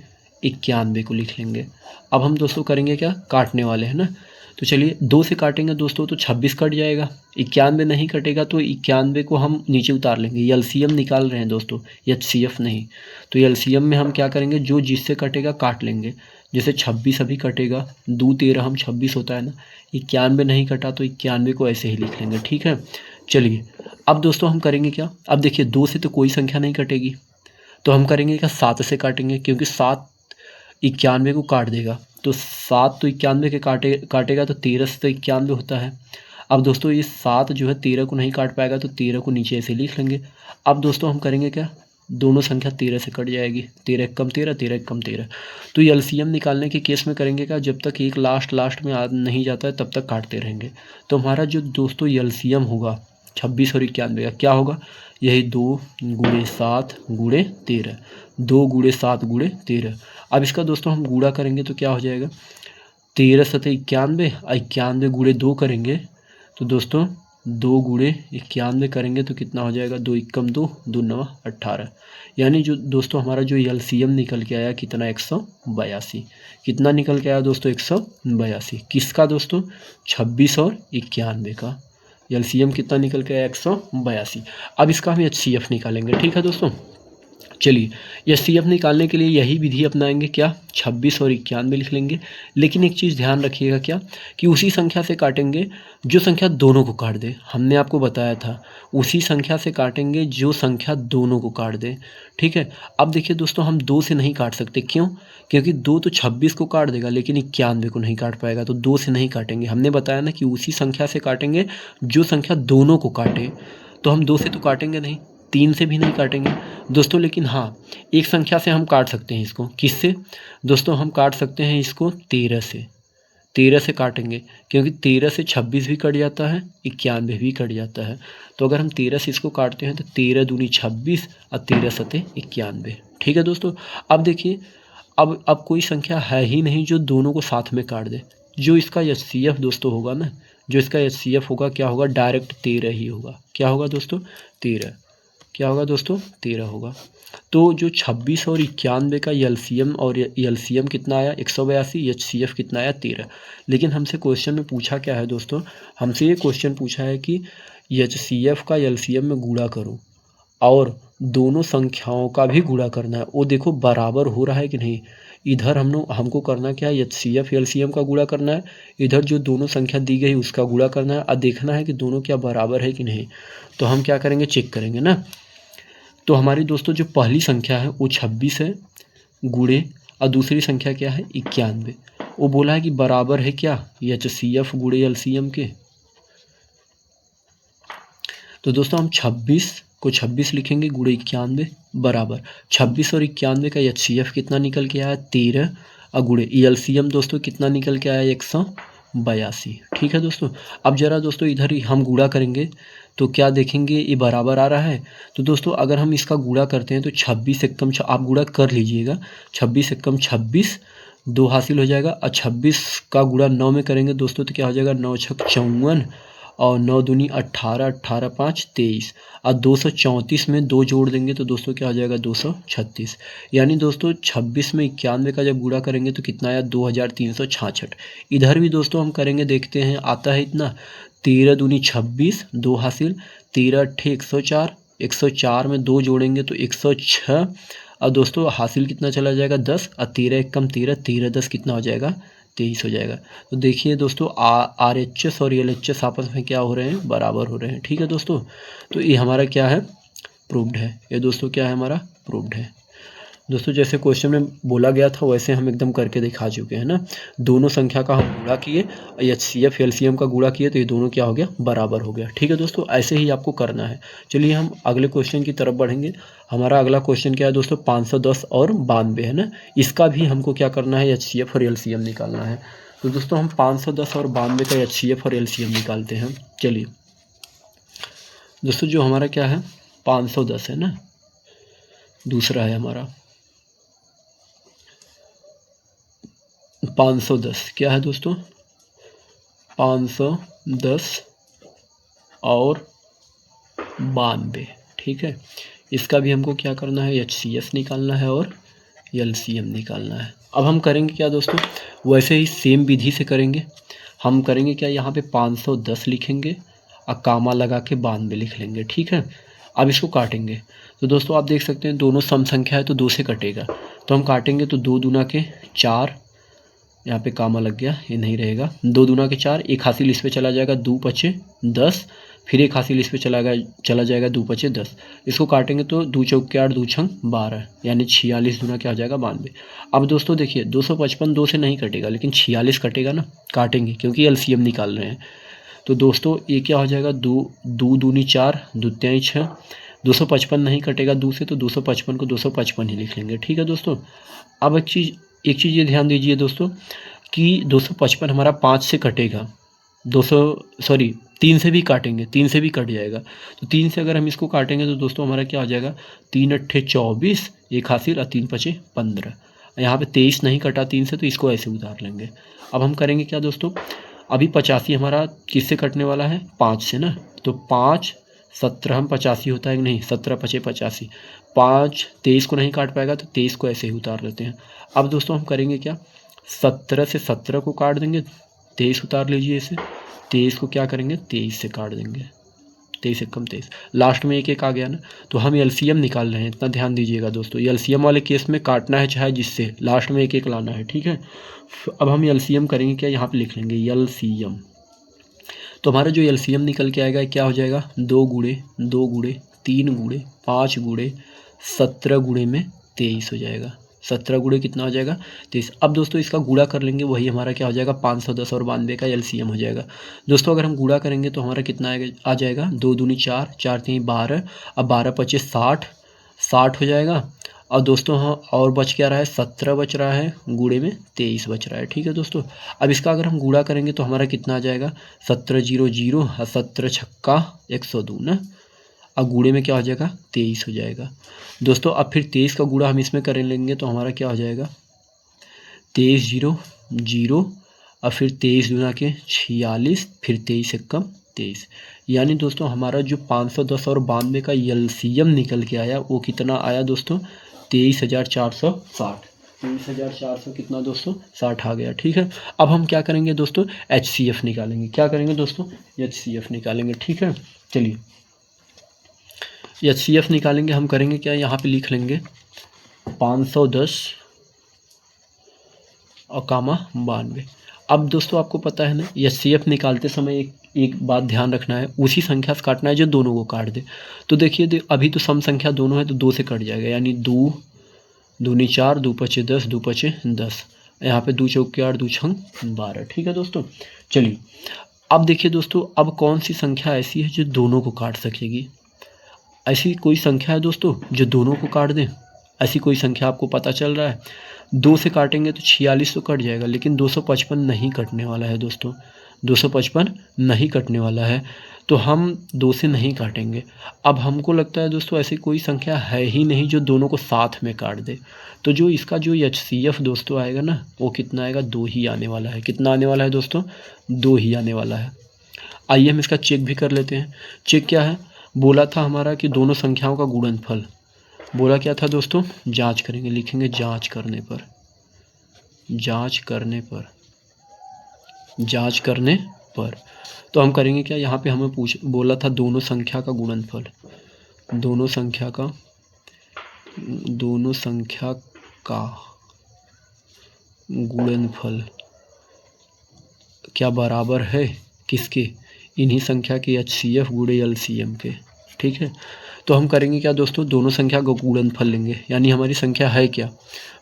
91 को लिख लेंगे। अब हम दोस्तों करेंगे क्या, काटने वाले हैं ना, तो चलिए 2 से काटेंगे दोस्तों तो 26 कट जाएगा, 91 नहीं कटेगा तो 91 को हम नीचे उतार लेंगे। LCM निकाल रहे हैं दोस्तों, HCF नहीं। तो LCM में हम क्या करेंगे, जो जिससे कटेगा काट लेंगे। जैसे 26 अभी कटेगा, 2 13 हम 26 होता है ना, 91 नहीं कटा तो 91 को ऐसे ही लिख लेंगे। ठीक है, चलिए अब दोस्तों हम करेंगे क्या, अब देखिए 2 से तो कोई संख्या नहीं कटेगी, तो हम करेंगे क्या, 7 से काटेंगे, क्योंकि 7 91 को काट देगा। तो 7 तो 91 के काटेगा, तो 13 से तो 91 होता है। अब दोस्तों ये 7 जो है 13 को नहीं काट पाएगा, तो 13 को नीचे ऐसे लिख लेंगे। अब दोस्तों हम करेंगे क्या, दोनों संख्या 13 से कट जाएगी, 13 कम 13, 13 कम 13। तो LCM निकालने के केस में करेंगे क्या, जब तक एक लास्ट में आ नहीं जाता है तब तक काटते रहेंगे। तो हमारा जो दोस्तों LCM होगा 26 और 91 का क्या होगा, यही 2 गुणे 7 गुणे 13, 2 गुणे 7 गुणे 13। अब इसका दोस्तों हम गुणा करेंगे तो क्या हो जाएगा, 13 सतह 91, 91 गुणे 2 करेंगे तो दोस्तों 2 गुणे 91 करेंगे तो कितना हो जाएगा, 2 एकम 2, 2 नवा 18। यानी जो दोस्तों हमारा जो LCM निकल के आया कितना, 182। कितना निकल के आया दोस्तों, 182। किसका दोस्तों, 26 और 91 का LCM कितना निकल के आया, 182। अब इसका हम HCF निकालेंगे। ठीक है दोस्तों, चलिए HCF निकालने के लिए यही विधि अपनाएंगे, क्या 26 और 91 लिख लेंगे। लेकिन एक चीज़ ध्यान रखिएगा क्या, कि उसी संख्या से काटेंगे जो संख्या दोनों को काट दे। हमने आपको बताया था उसी संख्या से काटेंगे जो संख्या दोनों को काट दे। ठीक है, अब देखिए दोस्तों हम 2 से नहीं काट सकते, क्यों, क्योंकि 2 तो 26 को काट देगा लेकिन 91 को नहीं काट पाएगा, तो 2 से नहीं काटेंगे। हमने बताया ना कि उसी संख्या से काटेंगे जो संख्या दोनों को काटे, तो हम 2 से तो काटेंगे नहीं, 3 से भी नहीं काटेंगे दोस्तों। लेकिन हाँ, एक संख्या से हम काट सकते हैं इसको, किससे दोस्तों, हम काट सकते हैं इसको 13 से। 13 से काटेंगे क्योंकि 13 से 26 भी कट जाता है, 91 भी कट जाता है। तो अगर हम 13 से इसको काटते हैं तो 13 दूनी 26 और 13 सते 91। ठीक है दोस्तों, अब देखिए अब कोई संख्या है ही नहीं जो दोनों को साथ में काट दे। जो इसका HCF दोस्तों होगा ना, जो इसका HCF होगा क्या होगा, डायरेक्ट 13 ही होगा। क्या होगा दोस्तों, 13। क्या होगा दोस्तों, 13 होगा। तो जो 26 और 91 का LCM कितना आया, 182, HCF कितना आया, 13। लेकिन हमसे क्वेश्चन में पूछा क्या है दोस्तों, हमसे ये क्वेश्चन पूछा है कि HCF का LCM में गुणा करो और दोनों संख्याओं का भी गुणा करना है। वो देखो बराबर हो रहा है कि नहीं। इधर हमको करना क्या है, HCF LCM का गुणा करना है, इधर जो दोनों संख्या दी गई उसका गुणा करना है और देखना है कि दोनों क्या बराबर है कि नहीं। तो हम क्या करेंगे, चेक करेंगे ना। तो हमारी दोस्तों जो पहली संख्या है वो 26 है गुणे और दूसरी संख्या क्या है, 91। वो बोला है कि बराबर है क्या, HCF गुणे LCM के। तो दोस्तों हम 26 को 26 लिखेंगे गुणे 91 बराबर 26 और 91 का HCF कितना निकल के आया, 13 और गुणे LCM दोस्तों कितना निकल के आया, 182। ठीक है दोस्तों, अब जरा दोस्तों इधर ही हम गुणा करेंगे तो क्या देखेंगे, ये बराबर आ रहा है। तो दोस्तों अगर हम इसका गुणा करते हैं तो 26 से कम, आप गुणा कर लीजिएगा, 26 से कम 26, 2 हासिल हो जाएगा और 26 का गुणा 9 में करेंगे दोस्तों तो क्या हो जाएगा, 9 छक 54 और 9 दूनी 18, 18 5 23 और 234 में 2 जोड़ देंगे तो दोस्तों क्या हो जाएगा 236। यानी दोस्तों 26 में 91 का जब गुणा करेंगे तो कितना आया 2366। इधर भी दोस्तों हम करेंगे, देखते हैं आता है इतना 13 दूनी 26, 2 हासिल, 13 अट्ठे 104, 104 में 2 जोड़ेंगे तो 106 और दोस्तों हासिल कितना चला जाएगा 10 और 13 एक कम 13, 13 10 कितना हो जाएगा 23 हो जाएगा। तो देखिए दोस्तों RHS और LHS आपस में क्या हो रहे हैं, बराबर हो रहे हैं। ठीक है दोस्तों, तो ये हमारा क्या है, प्रूव्ड है। ये दोस्तों क्या है, हमारा प्रूव्ड है। दोस्तों जैसे क्वेश्चन में बोला गया था वैसे हम एकदम करके दिखा चुके हैं ना। दोनों संख्या का हम गुणा किए, HCF LCM का गुणा किए तो ये दोनों क्या हो गया, बराबर हो गया। ठीक है दोस्तों, ऐसे ही आपको करना है। चलिए हम अगले क्वेश्चन की तरफ बढ़ेंगे। हमारा अगला क्वेश्चन क्या है दोस्तों, 510 और 92 है ना। इसका भी हमको क्या करना है, HCF और LCM निकालना है। तो दोस्तों हम 510 और 92 का HCF और LCM निकालते हैं। चलिए दोस्तों, जो हमारा क्या है 510 है ना, दूसरा है हमारा 510 क्या है दोस्तों, 510 और 92। ठीक है, इसका भी हमको क्या करना है, HCF निकालना है और LCM निकालना है। अब हम करेंगे क्या दोस्तों, वैसे ही सेम विधि से करेंगे। हम करेंगे क्या, यहाँ पे 510 लिखेंगे और कामा लगा के 92 लिख लेंगे। ठीक है, अब इसको काटेंगे तो दोस्तों आप देख सकते हैं दोनों सम संख्या है तो 2 से कटेगा। तो हम काटेंगे तो 2 दूना के 4, यहाँ पे कामा लग गया, ये नहीं रहेगा। 2 दूना के 4, एक हासिल इस पे चला जाएगा 2 पचे 10, फिर एक हासिल इस पे चला जाएगा 2 पचे 10। इसको काटेंगे तो 2 चौक के 8, 2 छंग 12, यानी 46 दूना क्या हो जाएगा 92। अब दोस्तों देखिए 255 2 से नहीं कटेगा लेकिन 46 कटेगा ना, काटेंगे क्योंकि LCM निकाल रहे हैं। तो दोस्तों ये क्या हो जाएगा, 2 दूनी 4, 2 तियाई 6, 255 नहीं कटेगा 2 से तो 255 को 255 ही लिख लेंगे। ठीक है दोस्तों, अब एक चीज़ ये ध्यान दीजिए दोस्तों कि 255 हमारा 5 से कटेगा, 3 से भी काटेंगे, 3 से भी कट जाएगा। तो 3 से अगर हम इसको काटेंगे तो दोस्तों हमारा क्या हो जाएगा, 3 अट्ठे 24, एक हासिल और 3 पचे 15। यहाँ पे 23 नहीं कटा 3 से तो इसको ऐसे उतार लेंगे। अब हम करेंगे क्या दोस्तों, अभी 85 हमारा किससे कटने वाला है, 5 से ना। तो 5 17 हम 85 होता है कि नहीं, 17 पचे 85, 5 23 को नहीं काट पाएगा तो 23 को ऐसे ही उतार लेते हैं। अब दोस्तों हम करेंगे क्या, 17 से 17 को काट देंगे, 23 उतार लीजिए इसे, 23 को क्या करेंगे 23 से काट देंगे, 23 एक कम 23, लास्ट में एक एक आ गया ना। तो हम LCM निकाल रहे हैं, इतना ध्यान दीजिएगा दोस्तों। LCM वाले केस में काटना है चाहे जिससे, लास्ट में एक एक लाना है। ठीक है, अब हम LCM करेंगे क्या, यहाँ पे लिख लेंगे LCM। तो हमारा जो LCM निकल के आएगा क्या हो जाएगा, 2 गुणे 2 गुणे 3 गुणे 5 गुणे 17 गुणे में 23 हो जाएगा। 17 गुणे कितना हो जाएगा 23। अब दोस्तों इसका गुणा कर लेंगे, वही हमारा क्या हो जाएगा 510 और 92 का LCM हो जाएगा। दोस्तों अगर हम गुणा करेंगे तो हमारा कितना आ जाएगा, 2 दूनी 4, 4 तीन 12, अब 12 पचे 60, 60 हो जाएगा। और दोस्तों हाँ और बच क्या रहा है, 17 बच रहा है, गुणे में 23 बच रहा है। ठीक है दोस्तों, अब इसका अगर हम गुणा करेंगे तो हमारा कितना आ जाएगा, 17 0 0 और 17 छक्का 102 ना, और गुणे में क्या हो जाएगा 23 हो जाएगा। दोस्तों अब फिर 23 का गुणा हम इसमें कर लेंगे तो हमारा क्या हो जाएगा, 23 0 0 और फिर 23 दूना के 46, फिर 23 एक कम 23। यानी दोस्तों हमारा जो 510 और 92 का LCM निकल के आया वो कितना आया दोस्तों, 23,460। 23,400 कितना दोस्तों, 60 आ गया। ठीक है, अब हम क्या करेंगे दोस्तों, HCF निकालेंगे। क्या करेंगे दोस्तों, HCF निकालेंगे। ठीक है, चलिए HCF निकालेंगे। हम करेंगे क्या, यहाँ पे लिख लेंगे 510 और कामा 92। अब दोस्तों आपको पता है ना, HCF निकालते समय एक बात ध्यान रखना है, उसी संख्या से काटना है जो दोनों को काट दे। तो देखिए अभी तो सम संख्या दोनों है तो 2 से कट जाएगा, यानी 2 दूनी 4, 2 पचे 10, 2 पचे 10, यहाँ पे 2 चौक के 8, 2 छंग 12। ठीक है दोस्तों, चलिए अब देखिए दोस्तों, अब कौन सी संख्या ऐसी है जो दोनों को काट सकेगी। ऐसी कोई संख्या है दोस्तों जो दोनों को काट दें, ऐसी कोई संख्या आपको पता चल रहा है। 2 से काटेंगे तो 46 तो कट जाएगा, लेकिन 255 नहीं कटने वाला है दोस्तों, 255 नहीं कटने वाला है, तो हम 2 से नहीं काटेंगे। अब हमको लगता है दोस्तों ऐसी कोई संख्या है ही नहीं जो दोनों को साथ में काट दे। तो जो इसका जो HCF दोस्तों आएगा ना, वो कितना आएगा, 2 ही आने वाला है। कितना आने वाला है दोस्तों, 2 ही आने वाला है। आइए हम इसका चेक भी कर लेते हैं। चेक क्या है, बोला था हमारा कि दोनों संख्याओं का गुणनफल, बोला क्या था दोस्तों, जांच करेंगे, लिखेंगे जांच करने पर, जांच करने पर, जांच करने पर। तो हम करेंगे क्या, यहाँ पे हमें बोला था दोनों संख्या का गुणनफल, दोनों संख्या का, दोनों संख्या का गुणनफल क्या बराबर है किसके, इन्हीं संख्या के HCF गुणे LCM के। ठीक है, तो हम करेंगे क्या दोस्तों, दोनों संख्या का गुणनफल लेंगे, यानी हमारी संख्या है क्या,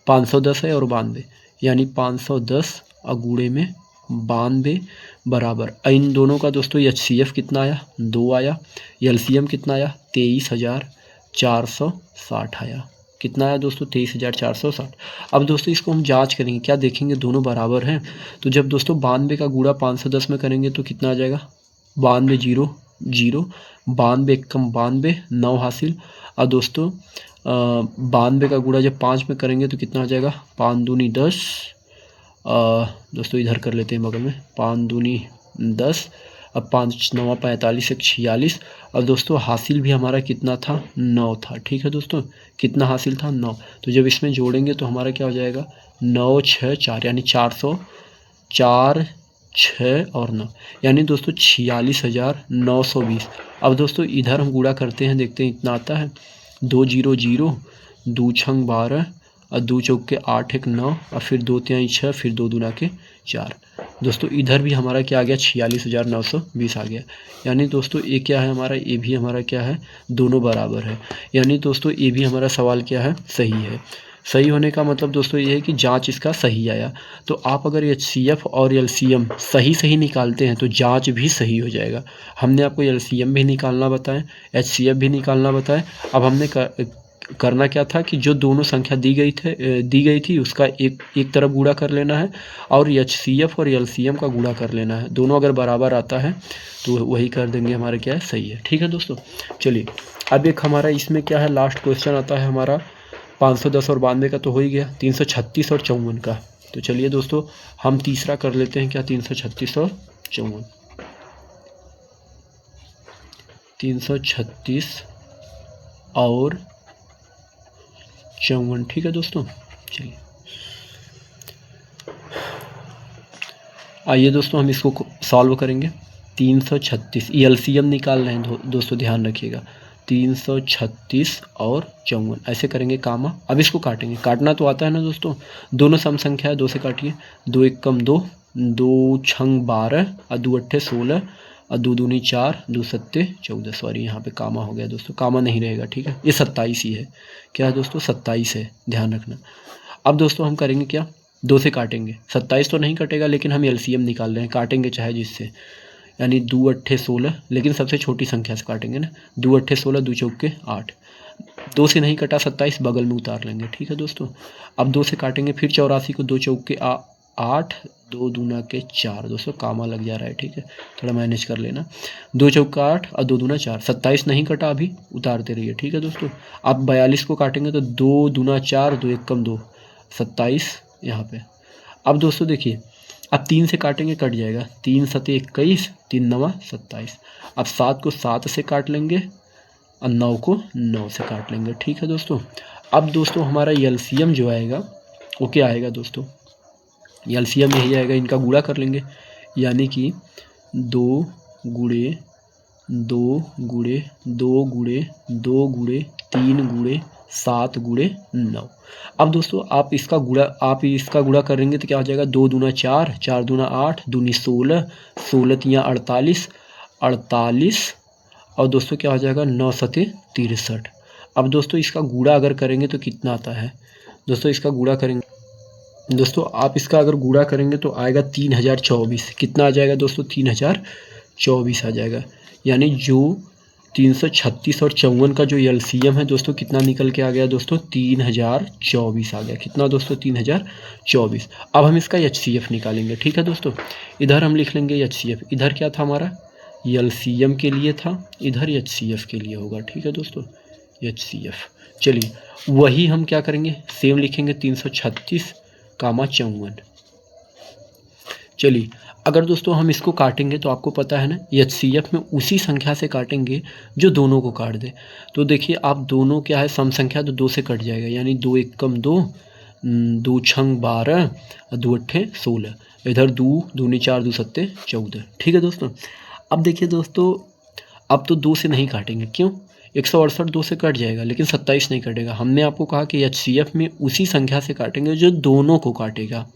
510 है और 92, यानी 510 और गुणे में 92 बराबर, इन दोनों का दोस्तों HCF कितना आया, 2 आया, LCM कितना आया, 23,460 आया। कितना आया दोस्तों, 23,460। अब दोस्तों इसको हम जांच करेंगे, क्या देखेंगे, दोनों बराबर हैं। तो जब दोस्तों 92 का गुणा 510 में करेंगे तो कितना आ जाएगा, 92 जीरो जीरो, 92 कम 92, 9 हासिल। और दोस्तों 92 का गुणा जब 5 में करेंगे तो कितना आ जाएगा, 5 दूनी 10, दोस्तों इधर कर लेते हैं बगल में, 5 दूनी 10, अब 5 9 45, 1 46, और दोस्तों हासिल भी हमारा कितना था, 9 था। ठीक है दोस्तों, कितना हासिल था, 9। तो जब इसमें जोड़ेंगे तो हमारा क्या हो जाएगा, 9 6 4, यानी 404 6 और 9, यानी दोस्तों 46,920। अब दोस्तों इधर हम गुणा करते हैं, देखते हैं इतना आता है, 2 0 0, 2 छंग 12 और 2 चौक के 8 1 9, और फिर 2 तिहाई 6, फिर 2 दूना के 4। दोस्तों इधर भी हमारा क्या आ गया, 46,920 आ गया। यानी दोस्तों ये क्या है हमारा, ये भी हमारा क्या है, दोनों बराबर है। यानी दोस्तों ये भी हमारा सवाल क्या है, सही है। सही होने का मतलब दोस्तों ये है कि जांच इसका सही आया। तो आप अगर HCF और LCM सही सही निकालते हैं तो जांच भी सही हो जाएगा। हमने आपको LCM भी निकालना बताया, HCF भी निकालना बताया। अब हमने करना क्या था कि जो दोनों संख्या दी गई थी उसका एक तरफ गुणा कर लेना है, और HCF और LCM का गुणा कर लेना है। दोनों अगर बराबर आता है तो वही कर देंगे, हमारा क्या है, सही है। ठीक है दोस्तों, चलिए अब एक हमारा इसमें क्या है, लास्ट क्वेश्चन आता है हमारा 510 और 92 का तो हो ही गया, 336 और 54 का। तो चलिए दोस्तों हम तीसरा कर लेते हैं क्या, 336 और 54, 336 और 54। ठीक है दोस्तों, चलिए आइए दोस्तों हम इसको सॉल्व करेंगे। 336 LCM निकाल रहे हैं दोस्तों, ध्यान रखिएगा, 336 और 54 ऐसे करेंगे कामा। अब इसको काटेंगे, काटना तो आता है ना दोस्तों, दोनों सम संख्या है, 2 से काटिए, 2 1 कम 2, 2 छंग 12 और 2 अट्ठे 16 और 2 दूनी 4, 2 सत्ते 14। सॉरी यहाँ पे कामा हो गया दोस्तों, कामा नहीं रहेगा। ठीक है, ये 27 ही है, क्या है दोस्तों, 27 है, ध्यान रखना। अब दोस्तों हम करेंगे क्या, 2 से काटेंगे, 27 तो नहीं कटेगा लेकिन हम LCM निकाल रहे हैं, काटेंगे चाहे जिससे, यानी 2 अट्ठे 16, लेकिन सबसे छोटी संख्या से काटेंगे ना, 2 अट्ठे 16, 2 चौक के 8, 2 से नहीं कटा 27, बगल में उतार लेंगे। ठीक है दोस्तों, अब 2 से काटेंगे, फिर 84 को 2 चौक के 8, 2 दूना के 4, दोस्तों कामा लग जा रहा है। ठीक है, थोड़ा मैनेज कर लेना, 2 चौक का 8 और 2 दूना 4, 27 नहीं कटा, अभी उतारते रहिए। ठीक है दोस्तों, अब 42 को काटेंगे तो 2 दूना 4, 2 1 कम 2, 27 यहाँ पे। अब दोस्तों देखिए, अब 3 से काटेंगे, कट जाएगा, 3 सते 21, 3 नवा 27। अब 7 को 7 से काट लेंगे और 9 को 9 से काट लेंगे। ठीक है दोस्तों, अब दोस्तों हमारा LCM जो आएगा वो क्या आएगा दोस्तों, LCM यही आएगा, इनका गुणा कर लेंगे, यानी कि 2 गुणे 2 गुणे 2 गुणे 2 गुणे 3 गुणे 7 गुणे 9। अब दोस्तों आप इसका गुणा करेंगे तो क्या हो जाएगा, 2 दूना 4, 4 दूना 8, दूनी 16, 16 तियाँ 48, 48 और दोस्तों क्या हो जाएगा, 9 सते 63। अब दोस्तों इसका गुणा अगर करेंगे तो कितना आता है दोस्तों, इसका गुणा करेंगे दोस्तों, आप इसका अगर गुणा करेंगे तो आएगा 3024। कितना आ जाएगा दोस्तों, 3024 आ जाएगा। यानी जो 336 और 54 का जो LCM है दोस्तों, कितना निकल के आ गया दोस्तों, 3024 आ गया। कितना दोस्तों, 3024। अब हम इसका HCF निकालेंगे। ठीक है दोस्तों, इधर हम लिख लेंगे HCF, इधर क्या था हमारा, LCM के लिए था, इधर HCF के लिए होगा। ठीक है दोस्तों, HCF। चलिए वही हम क्या करेंगे, सेम लिखेंगे, 336 कामा 54। चलिए अगर दोस्तों हम इसको काटेंगे तो आपको पता है ना, एचसीएफ में उसी संख्या से काटेंगे जो दोनों को काट दे। तो देखिए आप दोनों क्या है सम संख्या, तो 2 से कट जाएगा, यानी 2 एकम 2, 2 छंग 12, 2 अट्ठे 16, इधर 2 दूनी 4, 2 सत्ते 14। ठीक है दोस्तों। अब देखिए दोस्तों, अब तो 2 से नहीं काटेंगे, क्यों? 168 2 से कट जाएगा, लेकिन 27 नहीं कटेगा। हमने आपको कहा कि एचसीएफ में उसी संख्या से काटेंगे जो दोनों को काटेगा।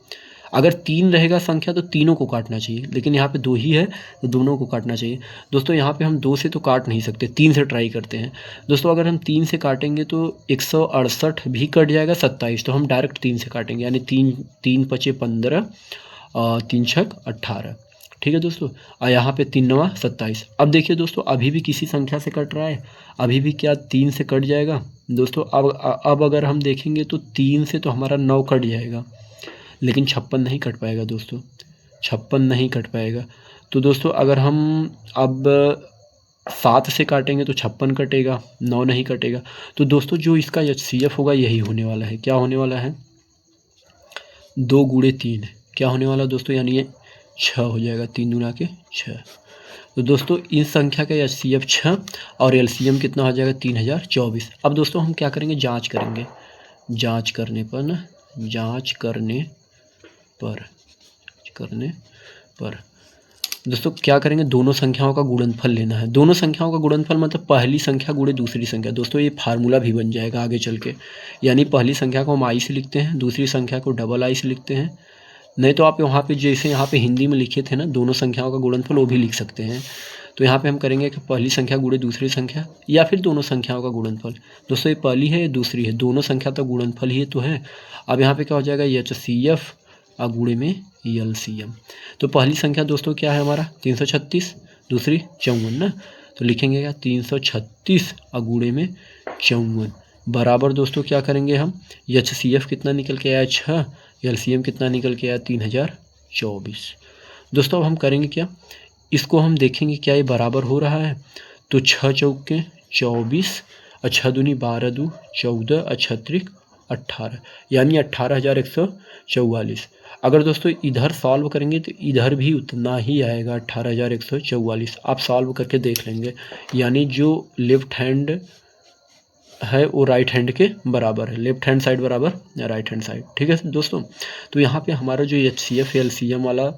अगर 3 रहेगा संख्या तो तीनों को काटना चाहिए, लेकिन यहाँ पे 2 ही है तो दोनों को काटना चाहिए। दोस्तों यहाँ पे हम 2 से तो काट नहीं सकते, 3 से ट्राई करते हैं। दोस्तों अगर हम 3 से काटेंगे तो 168 भी कट जाएगा, 27, तो हम डायरेक्ट 3 से काटेंगे, यानी 3 पचे 15 और 3 छक 18। ठीक है दोस्तों। और यहाँ पे 3 नवा 27। अब देखिए दोस्तों, अभी भी किसी संख्या से कट रहा है, अभी भी क्या 3 से कट जाएगा दोस्तों। अब अगर हम देखेंगे तो 3 से तो हमारा 9 कट जाएगा, लेकिन 56 नहीं कट पाएगा दोस्तों, 56 नहीं कट पाएगा। तो दोस्तों अगर हम अब 7 से काटेंगे तो 56 कटेगा, 9 नहीं कटेगा। तो दोस्तों जो इसका एचसीएफ होगा यही होने वाला है। क्या होने वाला है? 2 गुणे 3 क्या होने वाला दोस्तों, यानी ये 6 हो जाएगा, 3 दूना के 6। तो दोस्तों इस संख्या का एचसीएफ 6 और एलसीएम कितना हो जाएगा 3024। अब दोस्तों हम क्या करेंगे, जांच करेंगे। जांच करने पर दोस्तों क्या करेंगे, दोनों संख्याओं का गुणनफल लेना है। दोनों संख्याओं का गुणनफल मतलब पहली संख्या गुणे दूसरी संख्या। दोस्तों ये फार्मूला भी बन जाएगा आगे चल के, यानी पहली संख्या को हम आई से लिखते हैं, दूसरी संख्या को डबल आई से लिखते हैं। नहीं तो आप वहाँ पे जैसे यहाँ पे हिंदी में लिखे थे ना दोनों संख्याओं का गुणनफल, वो भी लिख सकते हैं। तो यहाँ पे हम करेंगे कि पहली संख्या गुणे दूसरी संख्या, या फिर दोनों संख्याओं का गुणनफल। दोस्तों ये पहली है, ये दूसरी है, दोनों संख्या तो गुणनफल ही तो है। अब यहाँ पे क्या हो जाएगा, एचसीएफ और गुणे में एलसीएम। तो पहली संख्या दोस्तों क्या है हमारा 336, दूसरी 54 ना, तो लिखेंगे क्या 336 और गुणे में 54 बराबर दोस्तों क्या करेंगे हम, एचसीएफ कितना निकल के आया 6, एलसीएम कितना निकल के आया 3024। दोस्तों अब हम करेंगे क्या, इसको हम देखेंगे क्या ये बराबर हो रहा है। तो 6 चौके 24 और 6 दूनी 12, 2 14 और 6 18, यानी 18,144। अगर दोस्तों इधर सॉल्व करेंगे तो इधर भी उतना ही आएगा 18,144। आप सॉल्व करके देख लेंगे, यानी जो लेफ्ट हैंड है वो राइट हैंड के बराबर है, लेफ्ट हैंड साइड बराबर राइट हैंड साइड। ठीक है दोस्तों। तो यहाँ पे हमारा जो एचसीएफ एलसीएम वाला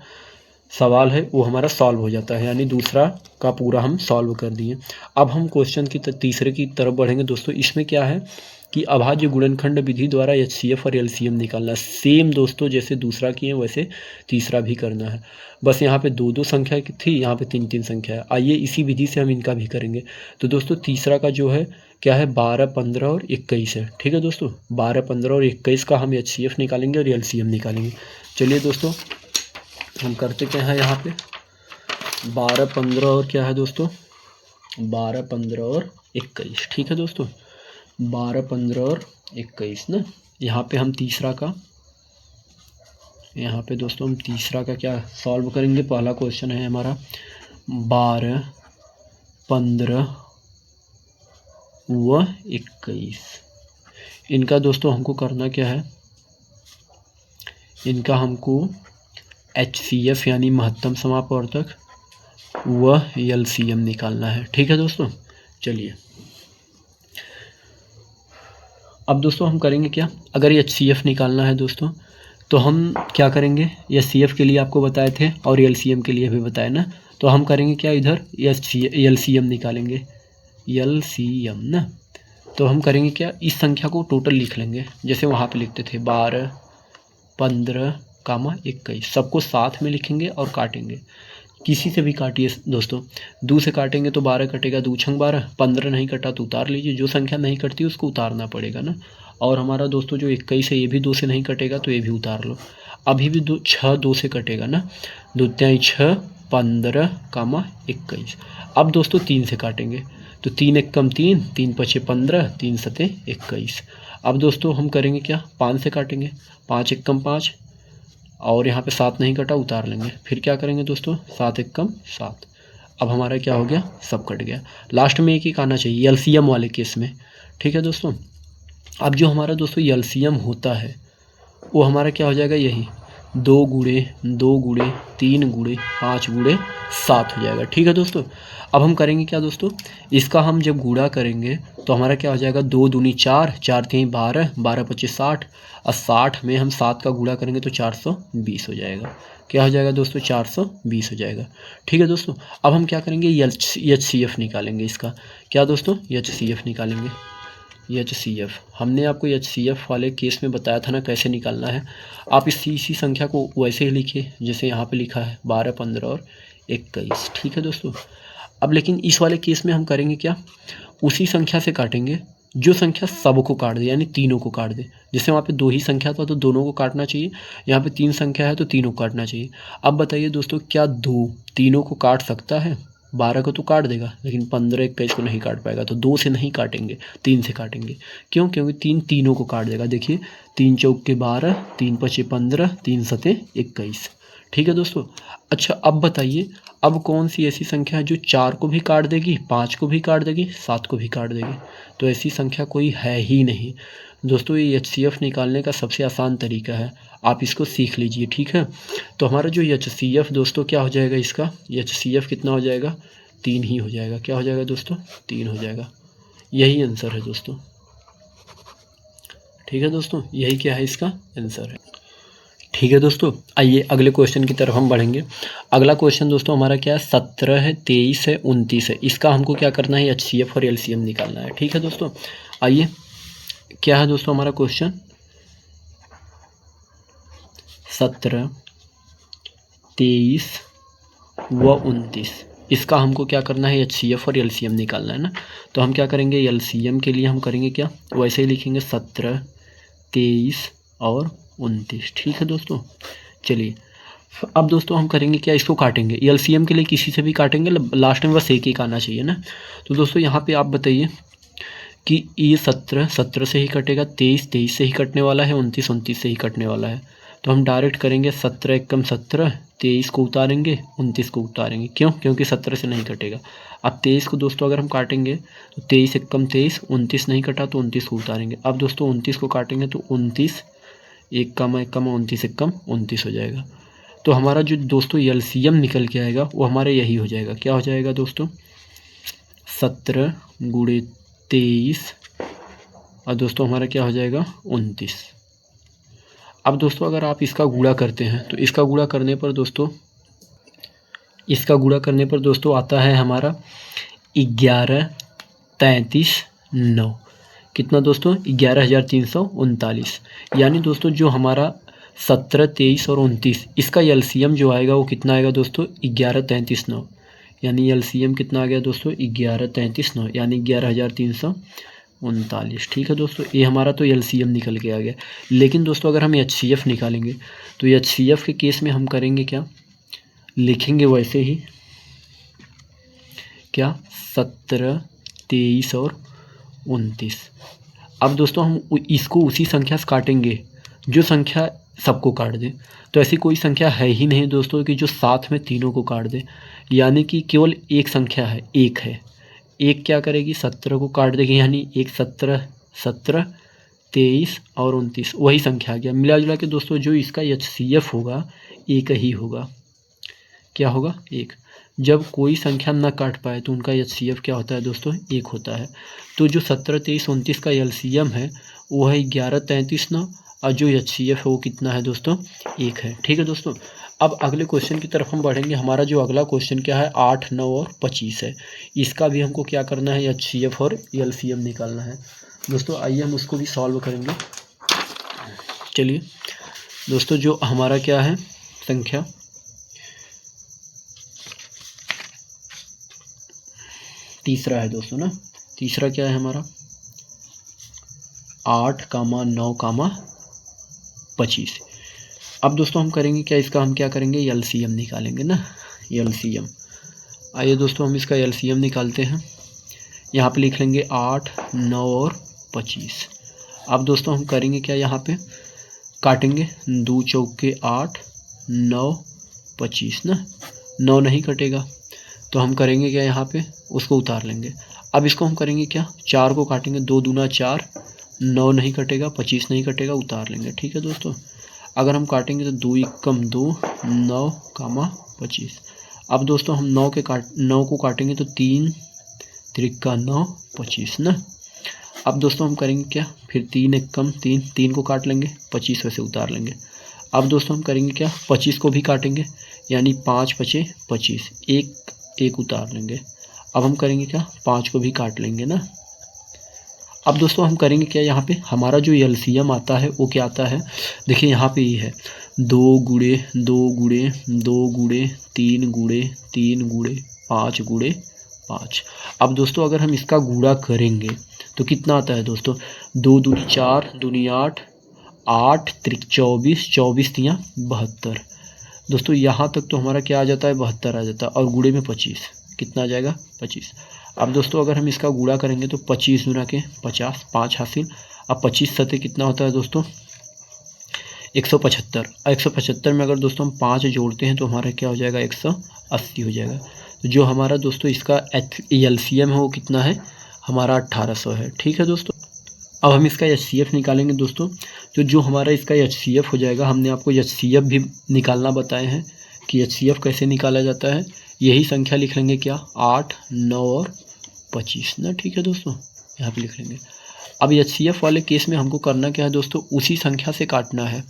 सवाल है वो हमारा सॉल्व हो जाता है, यानी दूसरा का पूरा हम सॉल्व कर दिए। अब हम क्वेश्चन की तीसरे की तरफ बढ़ेंगे दोस्तों। इसमें क्या है कि अभाज्य गुणनखंड विधि द्वारा एचसीएफ और एलसीएम निकालना। सेम दोस्तों जैसे दूसरा किए वैसे तीसरा भी करना है, बस यहाँ पे 2 2 संख्या थी, यहाँ पे 3 3 संख्या है। आइए इसी विधि से हम इनका भी करेंगे। तो दोस्तों तीसरा का जो है क्या है 12 15 और 21 है। ठीक है दोस्तों, 12 15 और 21 का हम एचसीएफ निकालेंगे और एलसीएम निकालेंगे। चलिए दोस्तों हम करते क्या है, यहाँ पे 12 15 और क्या है दोस्तों 12 15 और 21। ठीक है दोस्तों, 12 15 और 21 ना। यहाँ पे हम तीसरा का, यहाँ पे दोस्तों हम तीसरा का क्या सॉल्व करेंगे। पहला क्वेश्चन है हमारा 12 15 व 21। इनका दोस्तों हमको करना क्या है, इनका हमको एचसीएफ यानी महत्तम समापवर्तक व एलसीएम निकालना है। ठीक है दोस्तों। चलिए अब दोस्तों हम करेंगे क्या, अगर एचसीएफ निकालना है दोस्तों तो हम क्या करेंगे, एचसीएफ के लिए आपको बताए थे और एलसीएम के लिए भी बताए ना। तो हम करेंगे क्या, इधर एलसीएम निकालेंगे, एलसीएम ना। तो हम करेंगे क्या, इस संख्या को टोटल लिख लेंगे, जैसे वहाँ पे लिखते थे 12 15 21। सबको साथ में लिखेंगे और काटेंगे, किसी से भी काटिए दोस्तों। 2 से काटेंगे तो 12 कटेगा, 2 छंग 12, 15 नहीं कटा तो उतार लीजिए, जो संख्या नहीं कटती उसको उतारना पड़ेगा ना। और हमारा दोस्तों जो 21 है ये भी 2 से नहीं कटेगा तो ये भी उतार लो। अभी भी 6 2 से कटेगा ना, 2 तिहाई 6 15 21। अब दोस्तों 3 से काटेंगे तो 3 1 कम 3, 3 पचे 15, 3 सते 21। अब दोस्तों हम करेंगे क्या, 5 से काटेंगे, 5 1 कम 5 और यहाँ पे 7 नहीं कटा उतार लेंगे। फिर क्या करेंगे दोस्तों 7 1 कम 7। अब हमारा क्या हो गया, सब कट गया। लास्ट में एक ही आना चाहिए एलसीएम वाले केस में। ठीक है दोस्तों। अब जो हमारा दोस्तों एलसीएम होता है वो हमारा क्या हो जाएगा, यही 2 गुणे 2 गुणे 3 गुणे 5 गुणे 7 हो जाएगा। ठीक है दोस्तों, अब हम करेंगे क्या दोस्तों, इसका हम जब गुणा करेंगे तो हमारा क्या हो जाएगा, 2 दूनी 4, 4 तीन 12, 12 पच्चीस 60, और 60 में हम 7 का गुणा करेंगे तो 420 हो जाएगा। क्या हो जाएगा दोस्तों, 420 हो जाएगा। ठीक है दोस्तों, अब हम क्या करेंगे, HCF निकालेंगे इसका। क्या दोस्तों, HCF निकालेंगे। HCF हमने आपको HCF वाले केस में बताया था ना कैसे निकालना है। आप इसी संख्या को वैसे ही लिखिए जैसे यहाँ पे लिखा है, 12, 15 और 21। ठीक है दोस्तों, अब लेकिन इस वाले केस में हम करेंगे क्या, उसी संख्या से काटेंगे जो संख्या सबको काट दे, यानी तीनों को काट दे। जैसे वहाँ पे 2 ही संख्या था तो दोनों को काटना चाहिए, यहाँ पे 3 संख्या है तो तीनों को काटना चाहिए। अब बताइए दोस्तों, क्या 2 तीनों को काट सकता है? 12 को तो काट देगा, लेकिन 15, 21 को नहीं काट पाएगा। तो 2 से नहीं काटेंगे, 3 से काटेंगे। क्यों? क्योंकि 3 तीनों को काट देगा। देखिए, 3 चौके 12, 3 पचे 15, 3 सते 21। ठीक है दोस्तों, अच्छा अब बताइए, अब कौन सी ऐसी संख्या है जो 4 को भी काट देगी, 5 को भी काट देगी, 7 को भी काट देगी? तो ऐसी संख्या कोई है ही नहीं दोस्तों। ये HCF निकालने का सबसे आसान तरीका है, आप इसको सीख लीजिए। ठीक है, तो हमारा जो HCF दोस्तों क्या हो जाएगा, इसका HCF कितना हो जाएगा, 3 ही हो जाएगा। क्या हो जाएगा दोस्तों, 3 हो जाएगा। यही आंसर है दोस्तों। ठीक है दोस्तों, यही क्या है, इसका आंसर है। ठीक है दोस्तों, आइए अगले क्वेश्चन की तरफ हम बढ़ेंगे। अगला क्वेश्चन दोस्तों हमारा क्या है, 17 है, 23 है, 29 है। इसका हमको क्या करना है, HCF और LCM निकालना है। ठीक है दोस्तों, आइए क्या है दोस्तों हमारा क्वेश्चन, 17, 23 व 29, इसका हमको क्या करना है, HCF और LCM निकालना है ना। तो हम क्या करेंगे, LCM के लिए हम करेंगे क्या, वैसे ही लिखेंगे 17, 23 और 29। ठीक है दोस्तों, चलिए अब दोस्तों हम करेंगे क्या, इसको काटेंगे। LCM के लिए किसी से भी काटेंगे, लास्ट में बस एक ही आना चाहिए ना। तो दोस्तों यहाँ पे आप बताइए कि ये 17 से ही कटेगा, 23 से ही कटने वाला है, 29 से ही कटने वाला है। तो हम डायरेक्ट करेंगे 17 एकम 17, 23 को उतारेंगे, 29 को उतारेंगे। क्यों? क्योंकि 17 से नहीं कटेगा। अब 23 को दोस्तों अगर हम काटेंगे तो 23 एकम 23, 29 नहीं कटा तो 29 को उतारेंगे। अब दोस्तों 29 को काटेंगे तो 29 एक कम 29 एकम 29 हो जाएगा। तो हमारा जो दोस्तों LCM निकल के आएगा वो हमारे यही हो जाएगा। क्या हो जाएगा दोस्तों, 17 गुणे 23 और दोस्तों हमारा क्या हो जाएगा, 29। अब दोस्तों अगर आप इसका गुणा करते हैं तो इसका गुणा करने पर दोस्तों आता है हमारा 11, 33, 9। कितना दोस्तों, 11,339। यानी दोस्तों जो हमारा 17, 23 और 29, इसका LCM जो आएगा वो कितना आएगा दोस्तों, 11, 33, 9। यानी LCM कितना आ गया दोस्तों, 11, 33, 9, यानी 11,339। ठीक है दोस्तों, ये हमारा तो LCM निकल के आ गया। लेकिन दोस्तों अगर हम HCF निकालेंगे तो HCF के केस में हम करेंगे क्या, लिखेंगे वैसे ही क्या, 17, 23 और 29। अब दोस्तों हम इसको उसी संख्या से काटेंगे जो संख्या सबको काट दे। तो ऐसी कोई संख्या है ही नहीं दोस्तों कि जो साथ में तीनों को काट दे। यानी कि केवल एक संख्या है, एक है। एक क्या करेगी, 17 को काट देगी, यानी एक 17, 23 और 29, वही संख्या आ गया। मिला जुला के दोस्तों जो इसका HCF होगा एक ही होगा। क्या होगा, एक। जब कोई संख्या ना काट पाए तो उनका HCF क्या होता है दोस्तों, एक होता है। तो जो 17, 23, 29 का LCM है वो है 11, 33, 9, और जो HCF है वो कितना है दोस्तों, एक है। ठीक है दोस्तों, अब अगले क्वेश्चन की तरफ हम बढ़ेंगे। हमारा जो अगला क्वेश्चन क्या है, 8, 9 और 25 है। इसका भी हमको क्या करना है, HCF और LCM निकालना है दोस्तों। आइए हम उसको भी सॉल्व करेंगे। चलिए दोस्तों, जो हमारा क्या है संख्या, तीसरा है दोस्तों ना। तीसरा क्या है हमारा, 8, 9, 25। अब दोस्तों हम करेंगे क्या, इसका हम क्या करेंगे, LCM निकालेंगे ना, LCM। आइए दोस्तों हम इसका LCM निकालते हैं। यहाँ पे लिख लेंगे 8, 9 और 25। अब दोस्तों हम करेंगे क्या, यहाँ पे काटेंगे, 2 चौके 8, 9, 25 ना। 9 नहीं कटेगा तो हम करेंगे क्या, यहाँ पे उसको उतार लेंगे। अब इसको हम करेंगे क्या, 4 को काटेंगे, 2 दूना 4, 9 नहीं कटेगा, 25 नहीं कटेगा, उतार लेंगे। ठीक है दोस्तों, अगर हम काटेंगे तो 2 एकम 2, 9 कामा 25। अब दोस्तों हम 9 को काटेंगे तो 3 त्रिका 9 25 ना। अब दोस्तों हम करेंगे क्या, फिर 3 एकम 3, 3 को काट लेंगे, 25 वैसे उतार लेंगे। अब दोस्तों हम करेंगे क्या, 25 को भी काटेंगे, यानी 5 पचे 25, एक उतार लेंगे। अब हम करेंगे क्या, 5 को भी काट लेंगे ना। अब दोस्तों हम करेंगे क्या, यहाँ पे हमारा जो एलसीएम आता है वो क्या आता है, देखिए यहाँ पे ये है 2 गुणे 2 गुणे 2 गुणे 3 गुणे 3 गुणे 5 गुणे 5। अब दोस्तों अगर हम इसका गुणा करेंगे तो कितना आता है दोस्तों, 2 दूनी 4, दूनी 8, 8 त्रिक 24, 24 तियाँ 72। दोस्तों यहाँ तक तो हमारा क्या आ जाता है, 72 आ जाता है, और गुणे में 25, कितना आ जाएगा 25। अब दोस्तों अगर हम इसका गुणा करेंगे तो 25 दूना के 50, 5 हासिल। अब 25 सतह कितना होता है दोस्तों, 175। 175 में अगर दोस्तों हम 5 जोड़ते हैं तो हमारा क्या हो जाएगा, 180 हो जाएगा। तो जो हमारा दोस्तों इसका एलसीएम है वो कितना है, हमारा 1800 है। ठीक है दोस्तों, अब हम इसका एचसीएफ निकालेंगे दोस्तों। तो जो हमारा इसका एचसीएफ हो जाएगा, हमने आपको एचसीएफ भी निकालना बताए हैं कि एचसीएफ कैसे निकाला जाता है। यही संख्या लिख लेंगे क्या, 8, 9 और 25 ना। ठीक है दोस्तों, यहाँ पे लिख लेंगे। अब एचसीएफ वाले केस में हमको करना क्या है दोस्तों, उसी संख्या से काटना है,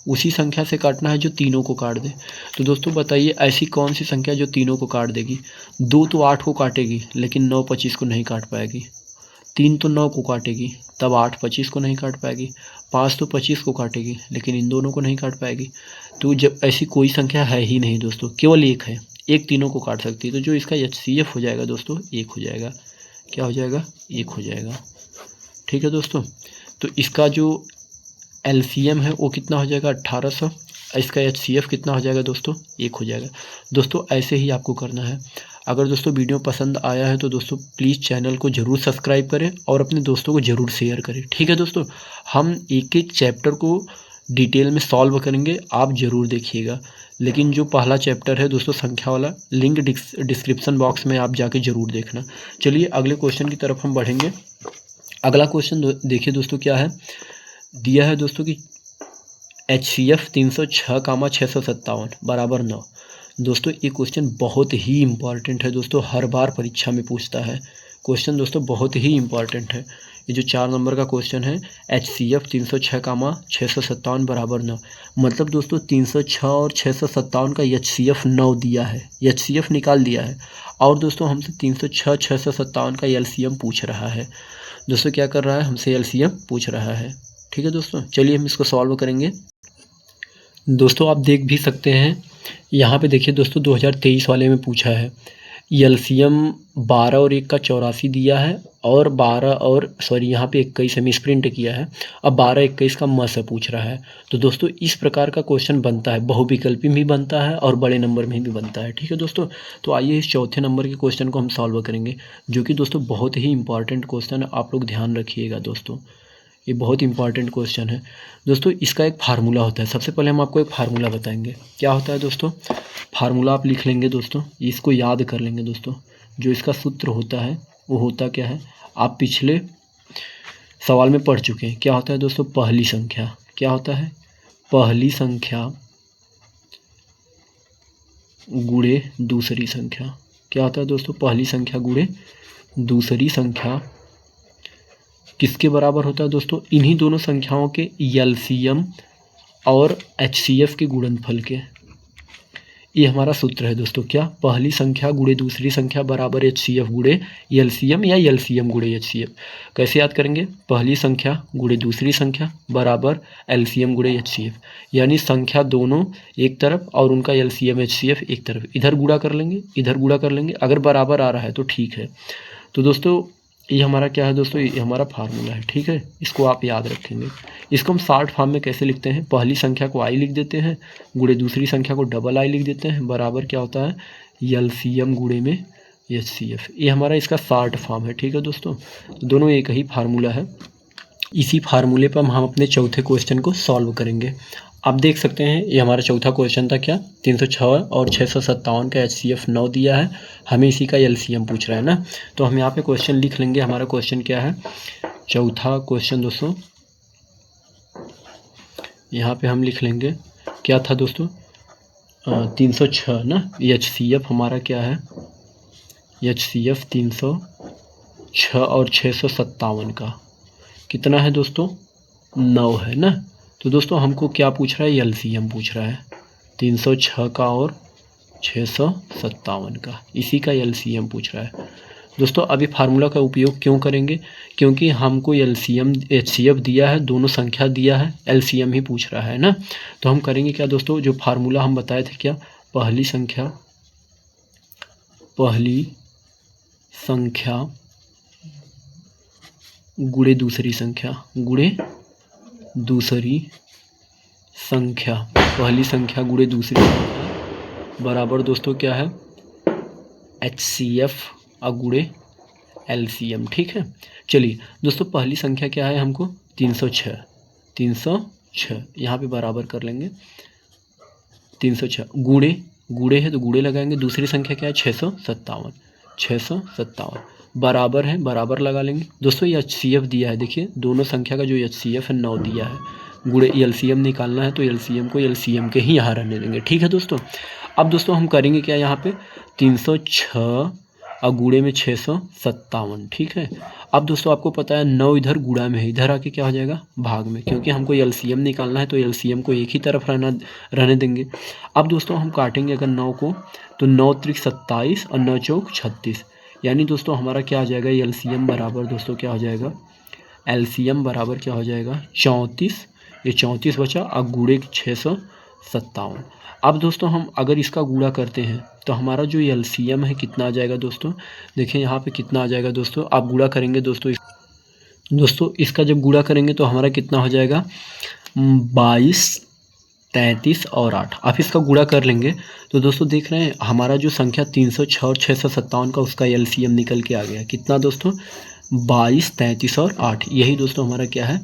उसी संख्या से काटना है जो तीनों को काट दे। तो दोस्तों बताइए ऐसी कौन सी संख्या जो तीनों को काट देगी। 2 तो 8 को काटेगी लेकिन 9 25 को नहीं काट पाएगी। 3 तो 9 को काटेगी तब 8 25 को नहीं काट पाएगी। 5 तो 25 को काटेगी लेकिन इन दोनों को नहीं काट पाएगी। तो जब ऐसी कोई संख्या है ही नहीं दोस्तों, केवल एक है, एक तीनों को काट सकती है। तो जो इसका एचसीएफ हो जाएगा दोस्तों, 1 हो जाएगा। क्या हो जाएगा, 1 हो जाएगा। ठीक है दोस्तों, तो इसका जो एलसीएम है वो कितना हो जाएगा, 1800। इसका एचसीएफ कितना हो जाएगा दोस्तों, 1 हो जाएगा। दोस्तों ऐसे ही आपको करना है। अगर दोस्तों वीडियो पसंद आया है तो दोस्तों प्लीज़ चैनल को ज़रूर सब्सक्राइब करें और अपने दोस्तों को ज़रूर शेयर करें। ठीक है दोस्तों, हम एक एक चैप्टर को डिटेल में सॉल्व करेंगे, आप ज़रूर देखिएगा। लेकिन जो पहला चैप्टर है दोस्तों संख्या वाला, लिंक डिस्क्रिप्शन बॉक्स में आप जाके ज़रूर देखना। चलिए अगले क्वेश्चन की तरफ हम बढ़ेंगे। अगला क्वेश्चन देखिए दोस्तों क्या है, दिया है दोस्तों कि HCF 306 कामा 657 बराबर 9। दोस्तों ये क्वेश्चन बहुत ही इम्पॉर्टेंट है दोस्तों, हर बार परीक्षा में पूछता है क्वेश्चन दोस्तों, बहुत ही इम्पॉर्टेंट है। ये जो 4 नंबर का क्वेश्चन है, HCF 306 कामा 657 बराबर 9। मतलब दोस्तों 306 और 657 का HCF 9 दिया है, HCF निकाल दिया है, और दोस्तों हमसे 306 657 का LCM पूछ रहा है। दोस्तों क्या कर रहा है, हमसे LCM पूछ रहा है। ठीक है दोस्तों, चलिए हम इसको सॉल्व करेंगे। दोस्तों आप देख भी सकते हैं यहाँ पे, देखिए दोस्तों 2023 वाले में पूछा है एलसीएम 12 और 1 का 84 दिया है, और 12 और यहाँ पे 21 है, मिसप्रिंट किया है। अब 12 21 का म से पूछ रहा है। तो दोस्तों इस प्रकार का क्वेश्चन बनता है, बहुविकल्पी भी बनता है और बड़े नंबर में भी बनता है। ठीक है दोस्तों, तो आइए इस चौथे नंबर के क्वेश्चन को हम सॉल्व करेंगे, जो कि दोस्तों बहुत ही इंपॉर्टेंट क्वेश्चन है। आप लोग ध्यान रखिएगा दोस्तों, ये बहुत इंपॉर्टेंट क्वेश्चन है दोस्तों। इसका एक फार्मूला होता है, सबसे पहले हम आपको एक फार्मूला बताएंगे। क्या होता है दोस्तों, फार्मूला आप लिख लेंगे दोस्तों, इसको याद कर लेंगे दोस्तों। जो इसका सूत्र होता है वो होता क्या है, आप पिछले सवाल में पढ़ चुके हैं। क्या होता है दोस्तों, पहली संख्या, क्या होता है, पहली संख्या गुणे दूसरी संख्या। क्या होता है दोस्तों, पहली संख्या गुणे दूसरी संख्या किसके बराबर होता है दोस्तों, इन्हीं दोनों संख्याओं के एलसीएम और एचसीएफ के गुणनफल के। ये हमारा सूत्र है दोस्तों, क्या, पहली संख्या गुणे दूसरी संख्या बराबर एचसीएफ गुणे एलसीएम या एलसीएम गुणे एचसीएफ। कैसे याद करेंगे, पहली संख्या गुणे दूसरी संख्या बराबर एलसीएम गुणे एचसीएफ, यानी संख्या दोनों एक तरफ और उनका एलसीएम एचसीएफ एक तरफ, इधर गुणा कर लेंगे इधर गुणा कर लेंगे, अगर बराबर आ रहा है तो ठीक है। तो दोस्तों ये हमारा क्या है दोस्तों, ये हमारा फार्मूला है। ठीक है, इसको आप याद रखेंगे। इसको हम शॉर्ट फॉर्म में कैसे लिखते हैं, पहली संख्या को आई लिख देते हैं, गुणे दूसरी संख्या को डबल आई लिख देते हैं, बराबर क्या होता है, एलसीएम गुणे में एचसीएफ। ये हमारा इसका शॉर्ट फॉर्म है। ठीक है दोस्तों, दोनों एक ही फार्मूला है। इसी फार्मूले पर हम अपने चौथे क्वेश्चन को सॉल्व करेंगे। आप देख सकते हैं ये हमारा चौथा क्वेश्चन था, क्या, 306 और 657 का HCF 9 दिया है, हमें इसी का LCM पूछ रहा है ना। तो हम यहाँ पे क्वेश्चन लिख लेंगे। हमारा क्वेश्चन क्या है, चौथा क्वेश्चन दोस्तों, यहाँ पे हम लिख लेंगे क्या था दोस्तों, 306 ना। HCF हमारा क्या है, HCF 306 और 657 का कितना है दोस्तों, 9 है ना। तो दोस्तों हमको क्या पूछ रहा है, LCM पूछ रहा है 306 का और 657 का, इसी का LCM पूछ रहा है दोस्तों। अभी फार्मूला का उपयोग क्यों करेंगे, क्योंकि हमको LCM HCF दिया है, दोनों संख्या दिया है, LCM ही पूछ रहा है ना। तो हम करेंगे क्या दोस्तों, जो फार्मूला हम बताए थे क्या, पहली संख्या गुणे दूसरी संख्या, पहली संख्या गुणे दूसरी संख्या बराबर दोस्तों क्या है, HCF गुणे LCM, ठीक है। चलिए दोस्तों, पहली संख्या क्या है हमको, 306 यहाँ पे बराबर कर लेंगे, 306 गुणे है तो गुणे लगाएंगे, दूसरी संख्या क्या है 657 बराबर है, बराबर लगा लेंगे दोस्तों। ये HCF दिया है, देखिए दोनों संख्या का जो HCF है 9 दिया है, गुणे LCM निकालना है तो LCM को LCM के ही यहाँ रहने देंगे, ठीक है दोस्तों। अब दोस्तों हम करेंगे क्या, यहाँ पे 306 और गुणे में 657, ठीक है। अब दोस्तों आपको पता है 9 इधर गुणा में है, इधर आके क्या हो जाएगा, भाग में, क्योंकि हमको LCM निकालना है तो LCM को एक ही तरफ रहने देंगे। अब दोस्तों हम काटेंगे अगर 9 को, तो 9 त्रिक 27 और 9 चौक 36, यानी दोस्तों हमारा क्या आ जाएगा, LCM बराबर दोस्तों क्या हो जाएगा, LCM बराबर क्या हो जाएगा 34, ये 34 बचा, और गुणे 657। अब दोस्तों हम अगर इसका गुणा करते हैं तो हमारा जो LCM है कितना आ जाएगा दोस्तों, देखिए यहाँ पे कितना आ जाएगा दोस्तों, आप गुणा करेंगे दोस्तों इसका जब गुणा करेंगे तो हमारा कितना हो जाएगा, 22, 33 और 8। आप इसका गुणा कर लेंगे तो दोस्तों देख रहे हैं हमारा जो संख्या 306 और 657 का उसका LCM निकल के आ गया, कितना दोस्तों, 22, 33 और 8। यही दोस्तों हमारा क्या है,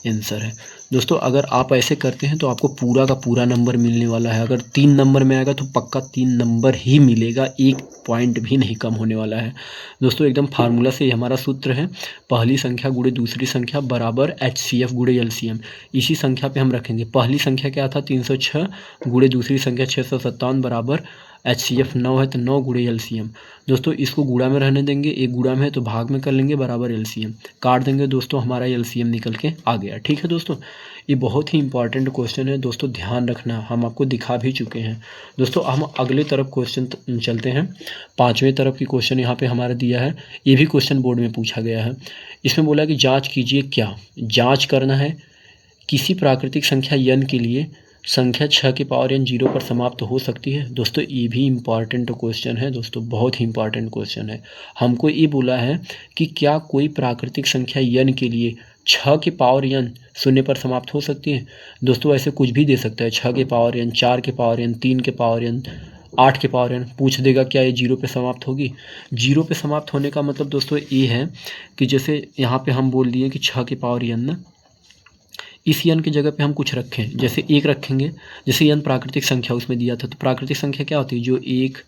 आंसर है दोस्तों। अगर आप ऐसे करते हैं तो आपको पूरा का पूरा नंबर मिलने वाला है। अगर 3 नंबर में आएगा तो पक्का 3 नंबर ही मिलेगा, 1 पॉइंट भी नहीं कम होने वाला है दोस्तों। एकदम फार्मूला से हमारा सूत्र है, पहली संख्या गुणे दूसरी संख्या बराबर HCF गुणे LCM। इसी संख्या पे हम रखेंगे, पहली संख्या क्या था 306 गुणे दूसरी संख्या 657 बराबर HCF 9 है तो 9 गुणे LCM। दोस्तों इसको गुणा में रहने देंगे, एक गुणा में है तो भाग में कर लेंगे, बराबर LCM काट देंगे दोस्तों, हमारा LCM निकल के आ गया, ठीक है दोस्तों। ये बहुत ही इंपॉर्टेंट क्वेश्चन है दोस्तों, ध्यान रखना, हम आपको दिखा भी चुके हैं दोस्तों। हम अगले तरफ क्वेश्चन चलते हैं, 5वें तरफ की क्वेश्चन यहाँ पे हमारा दिया है, ये भी क्वेश्चन बोर्ड में पूछा गया है। इसमें बोला कि जाँच कीजिए, क्या जाँच करना है, किसी प्राकृतिक संख्या n के लिए संख्या 6 की पावर n 0 पर समाप्त हो सकती है। दोस्तों ये भी इम्पॉर्टेंट क्वेश्चन है दोस्तों, बहुत ही इम्पॉर्टेंट क्वेश्चन है। हमको ये बोला है कि क्या कोई प्राकृतिक संख्या n के लिए 6 की पावर n 0 पर समाप्त हो सकती है। दोस्तों ऐसे कुछ भी दे सकता है, 6 की पावर n, 4 की पावर n, 3 की पावर n, 8 के पावर n, पूछ देगा क्या ये 0 पे समाप्त होगी। 0 पे समाप्त होने का मतलब दोस्तों ये है कि जैसे यहाँ पे हम बोल दिए कि 6 की पावर n ना, इस n की जगह पे हम कुछ रखें, जैसे 1 रखेंगे, जैसे n प्राकृतिक संख्या उसमें दिया था, तो प्राकृतिक संख्या क्या होती है, जो 1,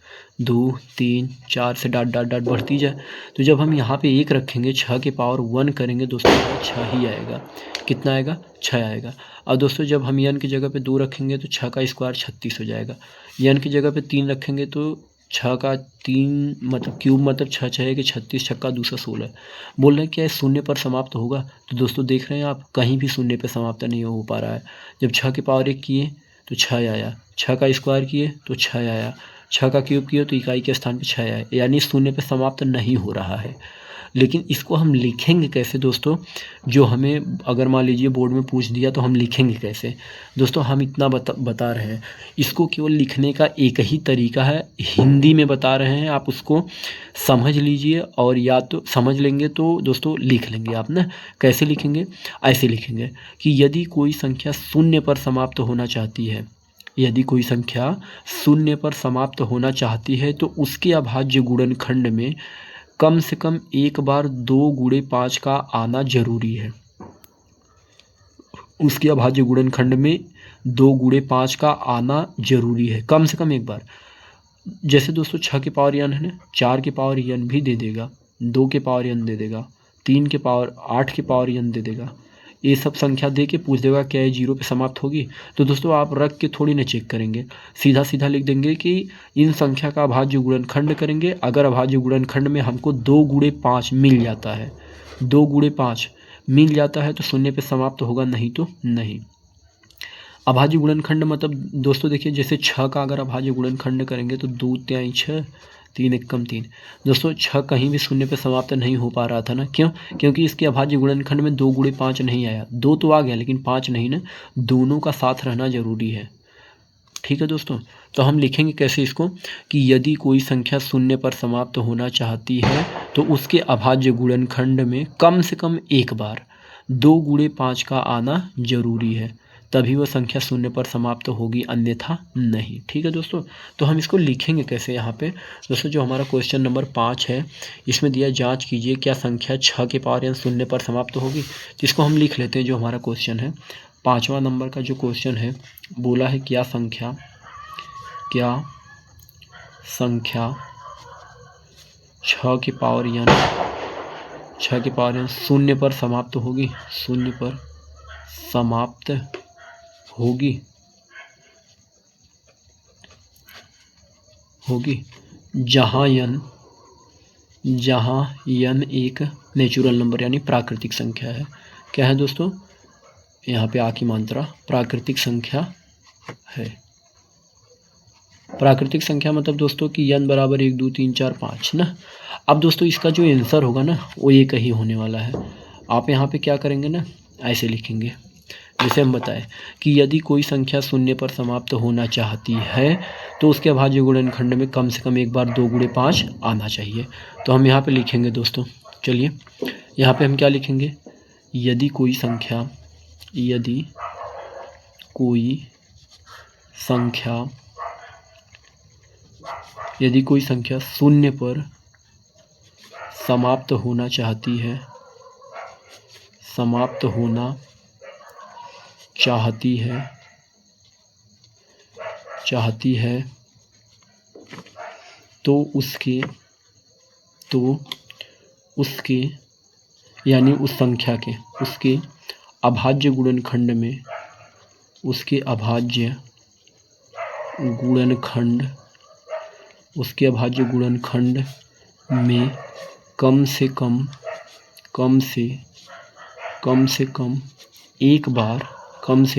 2, 3, 4 से डॉट डॉट डॉट बढ़ती जाए। तो जब हम यहाँ पे 1 रखेंगे, 6 की पावर 1 करेंगे दोस्तों, 6 ही आएगा, कितना आएगा, 6 आएगा। और दोस्तों जब हम n की जगह पे 2 रखेंगे तो 6 का स्क्वायर 36 हो जाएगा। n की जगह पे 3 रखेंगे तो 6 का 3 मतलब क्यूब, मतलब 6 6 कि 36, 6 का 216। बोल रहे हैं क्या शून्य पर समाप्त होगा, तो दोस्तों देख रहे हैं आप कहीं भी शून्य पर समाप्त नहीं हो पा रहा है। जब 6 की पावर 1 किए तो 6 आया, 6 का स्क्वायर किए तो 6 आया, 6 का क्यूब किए तो इकाई के स्थान पर 6 आया, यानी शून्य पर समाप्त नहीं हो रहा है। लेकिन इसको हम लिखेंगे कैसे दोस्तों, जो हमें अगर मान लीजिए बोर्ड में पूछ दिया तो हम लिखेंगे कैसे दोस्तों, हम इतना बता रहे हैं। इसको केवल लिखने का एक ही तरीका है, हिंदी में बता रहे हैं, आप उसको समझ लीजिए, और या तो समझ लेंगे तो दोस्तों लिख लेंगे आप ना। कैसे लिखेंगे, ऐसे लिखेंगे कि यदि कोई संख्या शून्य पर समाप्त होना चाहती है, यदि कोई संख्या शून्य पर समाप्त होना चाहती है तो उसके अभाज्य गुणनखंड में कम से कम एक बार 2 गुणे 5 का आना जरूरी है। उसके अभाज्य गुणनखंड में 2 गुणे 5 का आना जरूरी है, कम से कम एक बार। जैसे दोस्तों 6 की पावर n है ना, 4 की पावर n भी दे देगा, 2 के पावर n दे देगा, 3 के पावर 8 के पावर n दे देगा, ये सब संख्या दे के पूछ देगा क्या ये 0 पे समाप्त होगी। तो दोस्तों आप रख के थोड़ी ना चेक करेंगे, सीधा सीधा लिख देंगे कि इन संख्या का अभाज्य गुणनखंड करेंगे। अगर अभाज्य गुणनखंड में हमको 2 गुणे 5 मिल जाता है, 2 गुणे 5 मिल जाता है तो शून्य पे समाप्त होगा, नहीं तो नहीं। अभाज्य गुणनखंड मतलब दोस्तों देखिए, जैसे 6 का अगर अभाज्य गुणनखंड करेंगे तो 2 तिहाई 6, 3 एकम 3। दोस्तों 6 कहीं भी शून्य पे समाप्त नहीं हो पा रहा था ना, क्यों? क्योंकि इसके अभाज्य गुणनखंड में 2 गुणे 5 नहीं आया। 2 तो आ गया लेकिन 5 नहीं ना, दोनों का साथ रहना जरूरी है। ठीक है दोस्तों, तो हम लिखेंगे कैसे इसको कि यदि कोई संख्या शून्य पर समाप्त होना चाहती है तो उसके अभाज्य गुणनखंड में कम से कम एक बार 2 गुणे 5 का आना जरूरी है, तभी वह संख्या शून्य पर समाप्त होगी, अन्यथा नहीं। ठीक है दोस्तों, तो हम इसको लिखेंगे कैसे यहाँ पे दोस्तों। जो हमारा क्वेश्चन नंबर 5 है इसमें दिया जांच कीजिए क्या संख्या 6 के पावर n शून्य पर समाप्त होगी। तो इसको हम लिख लेते हैं। जो हमारा क्वेश्चन है 5वां नंबर का जो क्वेश्चन है, बोला है क्या संख्या 6 के पावर n शून्य पर समाप्त होगी, शून्य पर समाप्त होगी जहाँ n एक नेचुरल नंबर यानी प्राकृतिक संख्या है। क्या है दोस्तों? यहाँ पे आ की मात्रा प्राकृतिक संख्या है। प्राकृतिक संख्या मतलब दोस्तों कि n बराबर 1 2 3 4 5 ना। अब दोस्तों इसका जो आंसर होगा ना वो एक ही होने वाला है। आप यहाँ पे क्या करेंगे ना, ऐसे लिखेंगे जैसे हम बताएं कि यदि कोई संख्या शून्य पर समाप्त होना चाहती है तो उसके अभाज्य गुणनखंड में कम से कम एक बार 2 गुणे 5 आना चाहिए। तो हम यहाँ पे लिखेंगे दोस्तों, चलिए यहाँ पे हम क्या लिखेंगे, यदि कोई संख्या शून्य पर समाप्त होना चाहती है तो उसके यानी उस संख्या के उसके अभाज्य गुणनखंड में कम से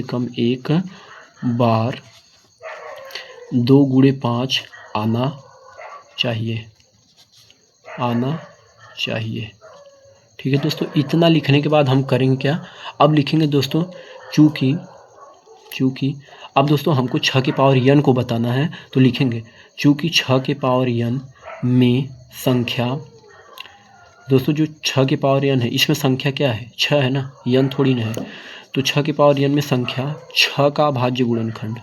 कम एक बार 2 गुणे 5 आना चाहिए। ठीक है दोस्तों, इतना लिखने के बाद हम करेंगे क्या, अब लिखेंगे दोस्तों चूँकि अब दोस्तों हमको 6 के पावर n को बताना है तो लिखेंगे चूँकि 6 के पावर n में संख्या, दोस्तों जो 6 के पावर n है इसमें संख्या क्या है, 6 है ना, n थोड़ी ना है। तो 6 के पावर n में संख्या 6 का अभाज्य गुणनखंड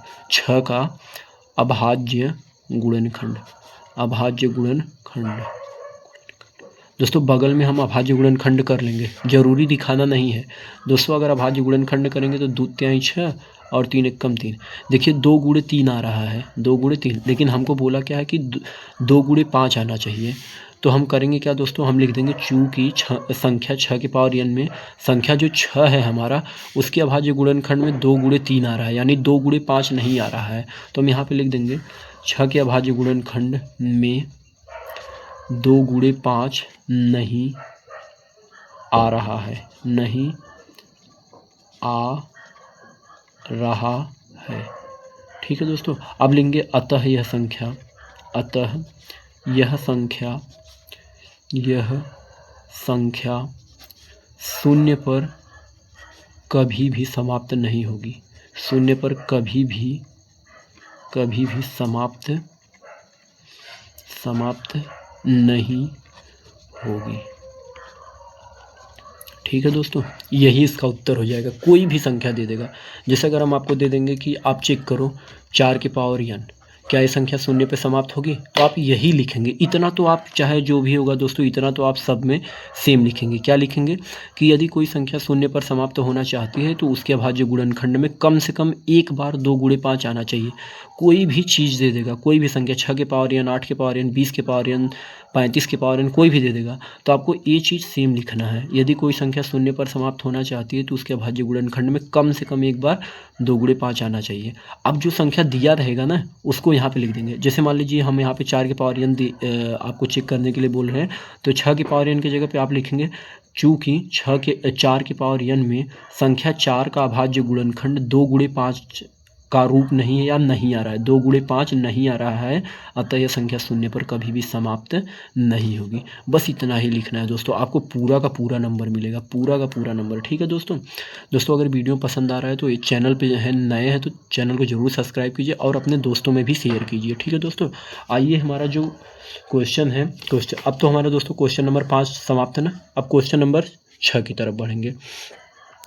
दोस्तों बगल में हम अभाज्य गुणनखंड कर लेंगे, जरूरी दिखाना नहीं है दोस्तों। अगर अभाज्य गुणनखंड करेंगे तो 2 तिहाई 6 और 3 एकम 3। देखिए 2 गुणे 3 आ रहा है, 2 गुणे 3, लेकिन हमको बोला क्या है कि 2 गुणे 5 आना चाहिए। तो हम करेंगे क्या दोस्तों, हम लिख देंगे चूँकि संख्या 6 के पावर n में संख्या जो 6 है हमारा उसके अभाज्य गुणनखंड में 2 गुणे 3 आ रहा है, यानी 2 गुणे 5 नहीं आ रहा है। तो हम यहाँ पे लिख देंगे 6 के अभाज्य गुणनखंड में 2 गुणे 5 नहीं आ रहा है। ठीक है दोस्तों, अब लेंगे अतः यह संख्या शून्य पर कभी भी समाप्त नहीं होगी, शून्य पर कभी भी समाप्त नहीं होगी। ठीक है दोस्तों, यही इसका उत्तर हो जाएगा। कोई भी संख्या दे देगा, जैसे अगर हम आपको दे देंगे कि आप चेक करो 4 के पावर n, क्या ये संख्या शून्य पे समाप्त होगी, तो आप यही लिखेंगे। इतना तो आप चाहे जो भी होगा दोस्तों, इतना तो आप सब में सेम लिखेंगे। क्या लिखेंगे कि यदि कोई संख्या शून्य पर समाप्त होना चाहती है तो उसके अभाज्य गुणनखंड में कम से कम एक बार 2 गुणे 5 आना चाहिए। कोई भी चीज़ दे देगा, कोई भी संख्या 6 के पावर n, 8 के पावर n, 20 के पावर n, 35 की पावर n कोई भी दे देगा, तो आपको ये चीज़ सेम लिखना है। यदि कोई संख्या शून्य पर समाप्त होना चाहती है तो उसके अभाज्य गुणनखंड में कम से कम एक बार 2 गुणे 5 आना चाहिए। अब जो संख्या दिया रहेगा ना उसको यहाँ पे लिख देंगे। जैसे मान लीजिए हम यहाँ पे 4 की पावर n आपको चेक करने के लिए बोल रहे हैं, तो 6 की पावर n की जगह पे आप लिखेंगे चूँकि 4 की पावर n में संख्या 4 का अभाज्य गुणनखंड 2 गुणे 5 का रूप नहीं है या नहीं आ रहा है, 2 गुणे 5 नहीं आ रहा है, अतः यह संख्या शून्य पर कभी भी समाप्त नहीं होगी। बस इतना ही लिखना है दोस्तों, आपको पूरा का पूरा नंबर मिलेगा, पूरा का पूरा नंबर। ठीक है दोस्तों अगर वीडियो पसंद आ रहा है तो इस चैनल पे है नए हैं तो चैनल को जरूर सब्सक्राइब कीजिए और अपने दोस्तों में भी शेयर कीजिए। ठीक है दोस्तों, आइए हमारा जो क्वेश्चन है, अब तो हमारा दोस्तों क्वेश्चन नंबर 5 समाप्त है ना। अब क्वेश्चन नंबर 6 की तरफ बढ़ेंगे।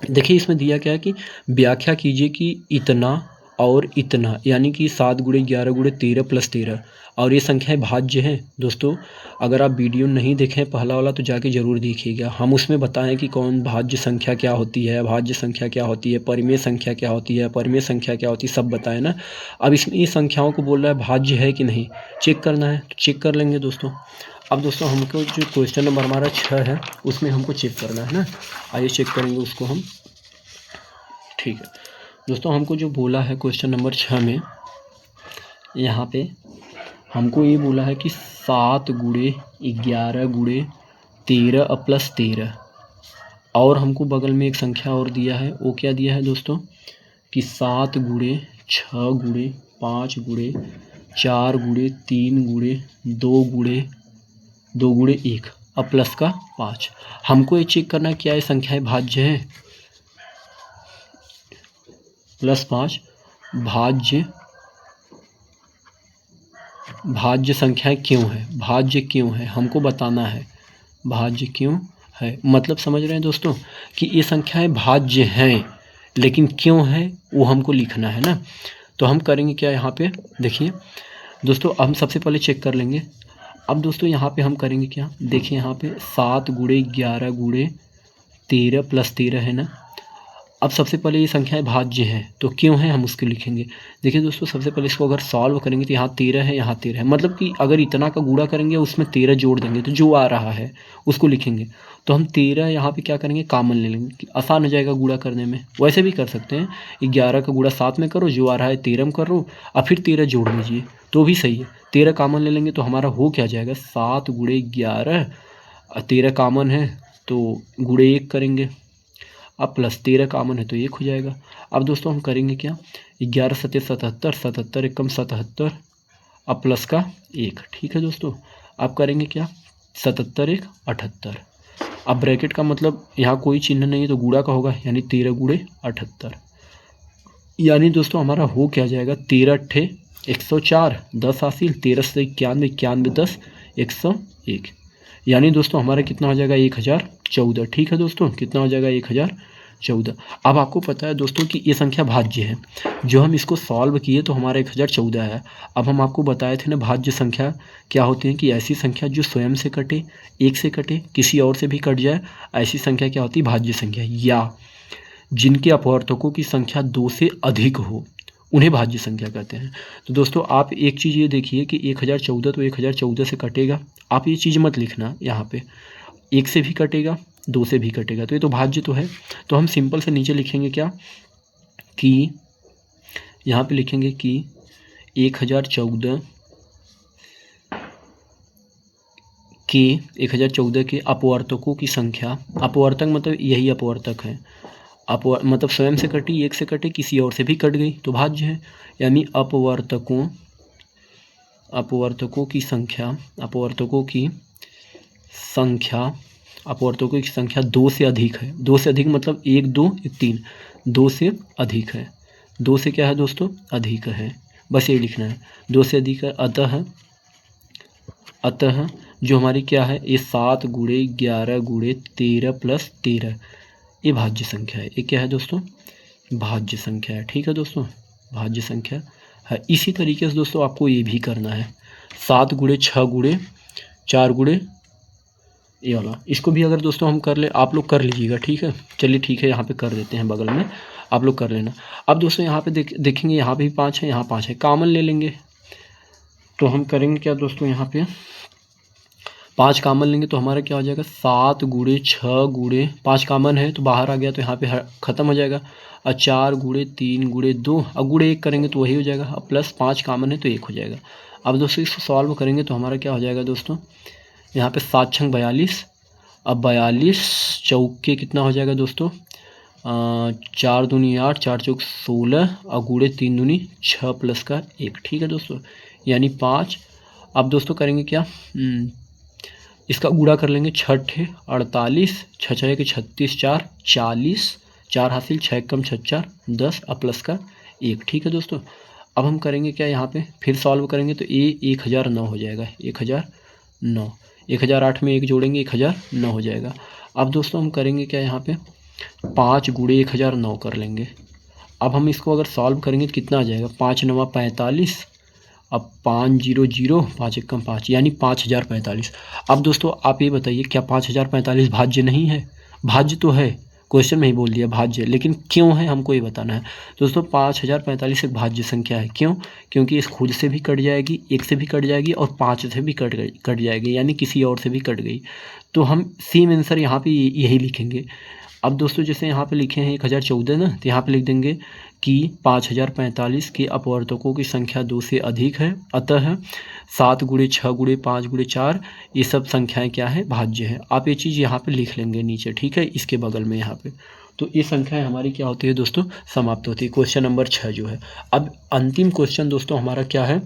देखिए इसमें दिया क्या है कि व्याख्या कीजिए कि इतना और इतना यानी कि 7 गुणे 11 गुणे 13 प्लस 13 और ये संख्याएं भाज्य हैं। दोस्तों अगर आप वीडियो नहीं देखें पहला वाला तो जाके ज़रूर देखिएगा। हम उसमें बताएं कि कौन भाज्य संख्या क्या होती है, भाज्य संख्या क्या होती है, परिमेय संख्या क्या होती है, परिमेय संख्या क्या होती है, सब बताएं ना। अब इसमें ये संख्याओं को बोल रहा है भाज्य है कि नहीं, चेक करना है तो चेक कर लेंगे दोस्तों। अब दोस्तों हमको जो क्वेश्चन नंबर हमारा 6 है उसमें हमको चेक करना है ना, आइए चेक करेंगे उसको हम। ठीक है दोस्तों, हमको जो बोला है क्वेश्चन नंबर 6 में, यहाँ पे हमको ये बोला है कि 7 गुणे 11 गुणे 13 प्लस 13 और हमको बगल में एक संख्या और दिया है। वो क्या दिया है दोस्तों कि 7 गुणे 6 गुणे 5 गुणे 4 गुणे 3 गुणे 2 गुणे 1 अब प्लस का 5। हमको ये चेक करना है क्या ये संख्याएं भाज्य है, प्लस 5 भाज्य संख्याएं क्यों है, भाज्य क्यों है हमको बताना है, भाज्य क्यों है। मतलब समझ रहे हैं दोस्तों कि ये संख्याएं भाज्य हैं लेकिन क्यों है वो हमको लिखना है ना। तो हम करेंगे क्या यहाँ पे, देखिए दोस्तों हम सबसे पहले चेक कर लेंगे। अब दोस्तों यहाँ पे हम करेंगे क्या, देखिए यहाँ पे 7 गुणे 11 गुणे 13 प्लस 13 है ना। अब सबसे पहले ये संख्याएं भाज्य हैं तो क्यों है हम उसको लिखेंगे। देखिए दोस्तों सबसे पहले इसको अगर सॉल्व करेंगे तो यहाँ 13 है, यहाँ 13 है, मतलब कि अगर इतना का गुणा करेंगे उसमें 13 जोड़ देंगे तो जो आ रहा है उसको लिखेंगे। तो हम 13 यहाँ पे क्या करेंगे कॉमन ले लेंगे, आसान हो जाएगा गुणा करने में। वैसे भी कर सकते हैं 11 का गुणा 7 में करो, जो आ रहा है 13 में करो और फिर 13 जोड़ लीजिए तो भी सही है। 13 कॉमन ले लेंगे तो हमारा हो क्या जाएगा 7 गुणे 11, 13 कॉमन है तो गुणे 1 करेंगे, अब प्लस 13 कॉमन है तो 1 हो जाएगा। अब दोस्तों हम करेंगे क्या, 11 सत्ते 77, 77 एकम 77 अब प्लस का 1। ठीक है दोस्तों, अब करेंगे क्या 77 1 78। अब ब्रैकेट का मतलब यहाँ कोई चिन्ह नहीं है तो गुणा का होगा यानी 13 गुणे 78 यानी दोस्तों हमारा हो क्या जाएगा 13 अट्ठे 104, 10 हासिल, 13 से 91, 91 10 101 यानी दोस्तों हमारा कितना हो जाएगा 1014। ठीक है दोस्तों, कितना हो जाएगा 1014। अब आपको पता है दोस्तों कि ये संख्या भाज्य है, जो हम इसको सॉल्व किए तो हमारा 1014 है। अब हम आपको बताए थे ना भाज्य संख्या क्या होती है कि ऐसी संख्या जो स्वयं से कटे, एक से कटे, किसी और से भी कट जाए, ऐसी संख्या क्या होती है भाज्य संख्या, या जिनके अपवर्तकों की संख्या 2 से अधिक हो उन्हें भाज्य संख्या कहते हैं। तो दोस्तों आप एक चीज़ ये देखिए कि 1014 तो 1014 से कटेगा, आप ये चीज़ मत लिखना यहाँ पे, 1 से भी कटेगा 2 से भी कटेगा तो ये तो भाज्य तो है। तो हम सिंपल से नीचे लिखेंगे क्या कि यहाँ पे लिखेंगे कि 1014 के अपवर्तकों की संख्या, अपवर्तक मतलब यही अपवर्तक है, मतलब स्वयं से कटी, एक से कटे, किसी और से भी कट गई तो भाज्य है। यानी अपवर्तकों की संख्या 2 से अधिक है। 2 से अधिक मतलब 1 2 3, 2 से अधिक है, 2 से क्या है दोस्तों अधिक है, बस ये लिखना है 2 से अधिक है। अतः जो हमारी क्या है ये 7 गुणे 11 गुणे 13 प्लस 13 ये भाज्य संख्या है। ये क्या है दोस्तों भाज्य संख्या है। ठीक है दोस्तों, भाज्य संख्या है। इसी तरीके से दोस्तों आपको ये भी करना है 7 गुणे 6 गुणे 4 गुणे ये वाला, इसको भी अगर दोस्तों हम कर ले, आप लोग कर लीजिएगा। ठीक है, चलिए ठीक है, यहाँ पे कर देते हैं बगल में, आप लोग कर लेना। अब दोस्तों यहाँ पे देखेंगे यहाँ पे भी 5 है, यहाँ 5 है, कॉमन ले लेंगे। तो हम करेंगे क्या दोस्तों, यहाँ पे 5 कॉमन लेंगे तो हमारा क्या हो जाएगा 7 गुणे 6 गुणे 5 कॉमन है तो बाहर आ गया तो यहाँ पे ख़त्म हो जाएगा। और 4 गुणे 3 गुणे 2 और गुणे 1 करेंगे तो वही हो जाएगा। अब प्लस 5 कॉमन है तो 1 हो जाएगा। अब दोस्तों इसको सॉल्व करेंगे तो हमारा क्या हो जाएगा दोस्तों, यहाँ पे 7 छंग 42। अब 42 चौके कितना हो जाएगा दोस्तों, 4 दूनी 8, 4 चौक 16 और गुणे 3 दूनी 6 प्लस का 1। ठीक है दोस्तों, यानी 5। अब दोस्तों करेंगे क्या, इसका गुणा कर लेंगे 6 48, 6 6 के 36, 4 40, 4 हासिल 6 कम 6 4 10 और प्लस का 1। ठीक है दोस्तों, अब हम करेंगे क्या, यहाँ पे फिर सॉल्व करेंगे तो 1009 हो जाएगा। 1009, 1008 में 1 जोड़ेंगे 1009 हो जाएगा। अब दोस्तों हम करेंगे क्या, यहाँ पे 5 गुणे 1009 कर लेंगे। अब हम इसको अगर सॉल्व करेंगे तो कितना आ जाएगा, 5 9 45, अब 5 0 0, 5 1 5, यानी 5045। अब दोस्तों आप ये बताइए क्या 5045 भाज्य नहीं है? भाज्य तो है, क्वेश्चन में ही बोल दिया भाज्य, लेकिन क्यों है हमको ये बताना है। दोस्तों 5045 एक भाज्य संख्या है। क्यों? क्योंकि इस खुद से भी कट जाएगी, 1 से भी कट जाएगी और 5 से भी कट जाएगी, यानी किसी और से भी कट गई। तो हम सेम आंसर यहाँ पे यही लिखेंगे। अब दोस्तों जैसे यहाँ पे लिखे हैं 1014 ना, तो यहाँ पे लिख देंगे कि 5045 के अपवर्तकों की संख्या 2 से अधिक है, अतः 7 गुणे 6 गुणे 5 गुणे 4 ये सब संख्याएं क्या है, भाज्य है। आप ये चीज़ यहाँ पे लिख लेंगे नीचे, ठीक है, इसके बगल में यहाँ पे। तो ये संख्याएं हमारी क्या होती है दोस्तों, समाप्त होती है। क्वेश्चन नंबर 6 जो है। अब अंतिम क्वेश्चन दोस्तों हमारा क्या है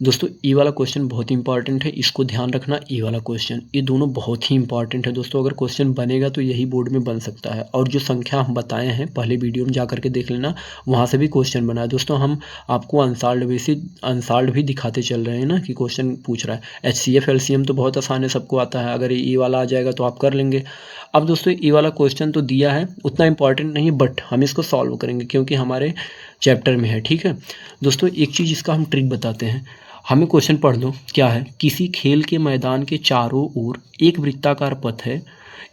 दोस्तों, ये वाला क्वेश्चन बहुत ही इंपॉर्टेंट है, इसको ध्यान रखना। ये वाला क्वेश्चन, ये दोनों बहुत ही इंपॉर्टेंट है दोस्तों। अगर क्वेश्चन बनेगा तो यही बोर्ड में बन सकता है। और जो संख्या हम बताए हैं पहले वीडियो में जा करके देख लेना, वहाँ से भी क्वेश्चन बना है दोस्तों। हम आपको अनसाल्ड भी दिखाते चल रहे हैं ना कि क्वेश्चन पूछ रहा है। HCF LCM तो बहुत आसान है, सबको आता है। अगर ये वाला आ जाएगा तो आप कर लेंगे। अब दोस्तों ये वाला क्वेश्चन तो दिया है, उतना इंपॉर्टेंट नहीं है, बट हम इसको सॉल्व करेंगे क्योंकि हमारे चैप्टर में है। ठीक है दोस्तों, एक चीज़ इसका हम ट्रिक बताते हैं। हमें क्वेश्चन पढ़ लो क्या है, किसी खेल के मैदान के चारों ओर एक वृत्ताकार पथ है।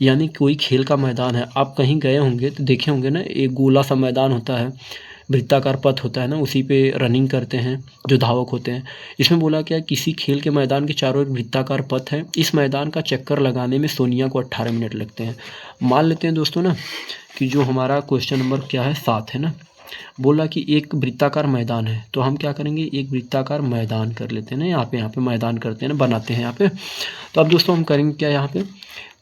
यानी कोई खेल का मैदान है, आप कहीं गए होंगे तो देखे होंगे ना, एक गोला सा मैदान होता है, वृत्ताकार पथ होता है ना, उसी पे रनिंग करते हैं जो धावक होते हैं। इसमें बोला क्या, किसी खेल के मैदान के चारों ओर वृत्ताकार पथ है, इस मैदान का चक्कर लगाने में सोनिया को 18 मिनट लगते हैं। मान लेते हैं दोस्तों ना कि जो हमारा क्वेश्चन नंबर क्या है 7 है ना, बोला कि एक वृत्ताकार मैदान है, तो हम क्या करेंगे, एक वृत्ताकार मैदान कर लेते हैं ना, यहाँ पे मैदान करते हैं ना, बनाते हैं यहाँ पे। तो अब दोस्तों हम करेंगे क्या, यहाँ पे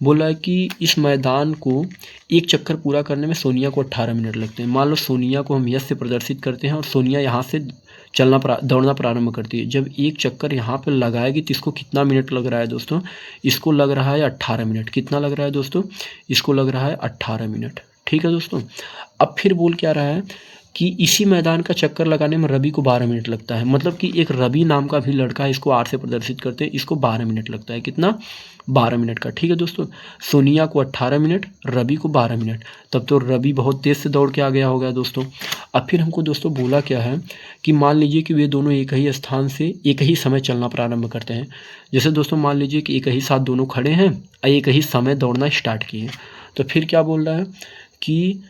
बोला है कि इस मैदान को एक चक्कर पूरा करने में सोनिया को 18 मिनट लगते हैं। मान लो सोनिया को हम यस से प्रदर्शित करते हैं और सोनिया यहाँ से दौड़ना प्रारंभ करती है। जब एक चक्कर यहाँ पे लगाएगी तो इसको कितना मिनट लग रहा है दोस्तों, इसको लग रहा है 18 मिनट। कितना लग रहा है दोस्तों, इसको लग रहा है 18 मिनट। ठीक है दोस्तों, अब फिर बोल क्या रहा है कि इसी मैदान का चक्कर लगाने में रवि को 12 मिनट लगता है। मतलब कि एक रवि नाम का भी लड़का है, इसको आर से प्रदर्शित करते हैं, इसको 12 मिनट लगता है। कितना, 12 मिनट का। ठीक है दोस्तों, सोनिया को 18 मिनट, रवि को 12 मिनट। तब तो रवि बहुत तेज़ से दौड़ के आ गया होगा दोस्तों। अब फिर हमको दोस्तों बोला क्या है कि मान लीजिए कि वे दोनों एक ही स्थान से एक ही समय चलना प्रारंभ करते हैं। जैसे दोस्तों मान लीजिए कि एक ही साथ दोनों खड़े हैं और एक ही समय दौड़ना स्टार्ट किए, तो फिर क्या बोल रहा है कि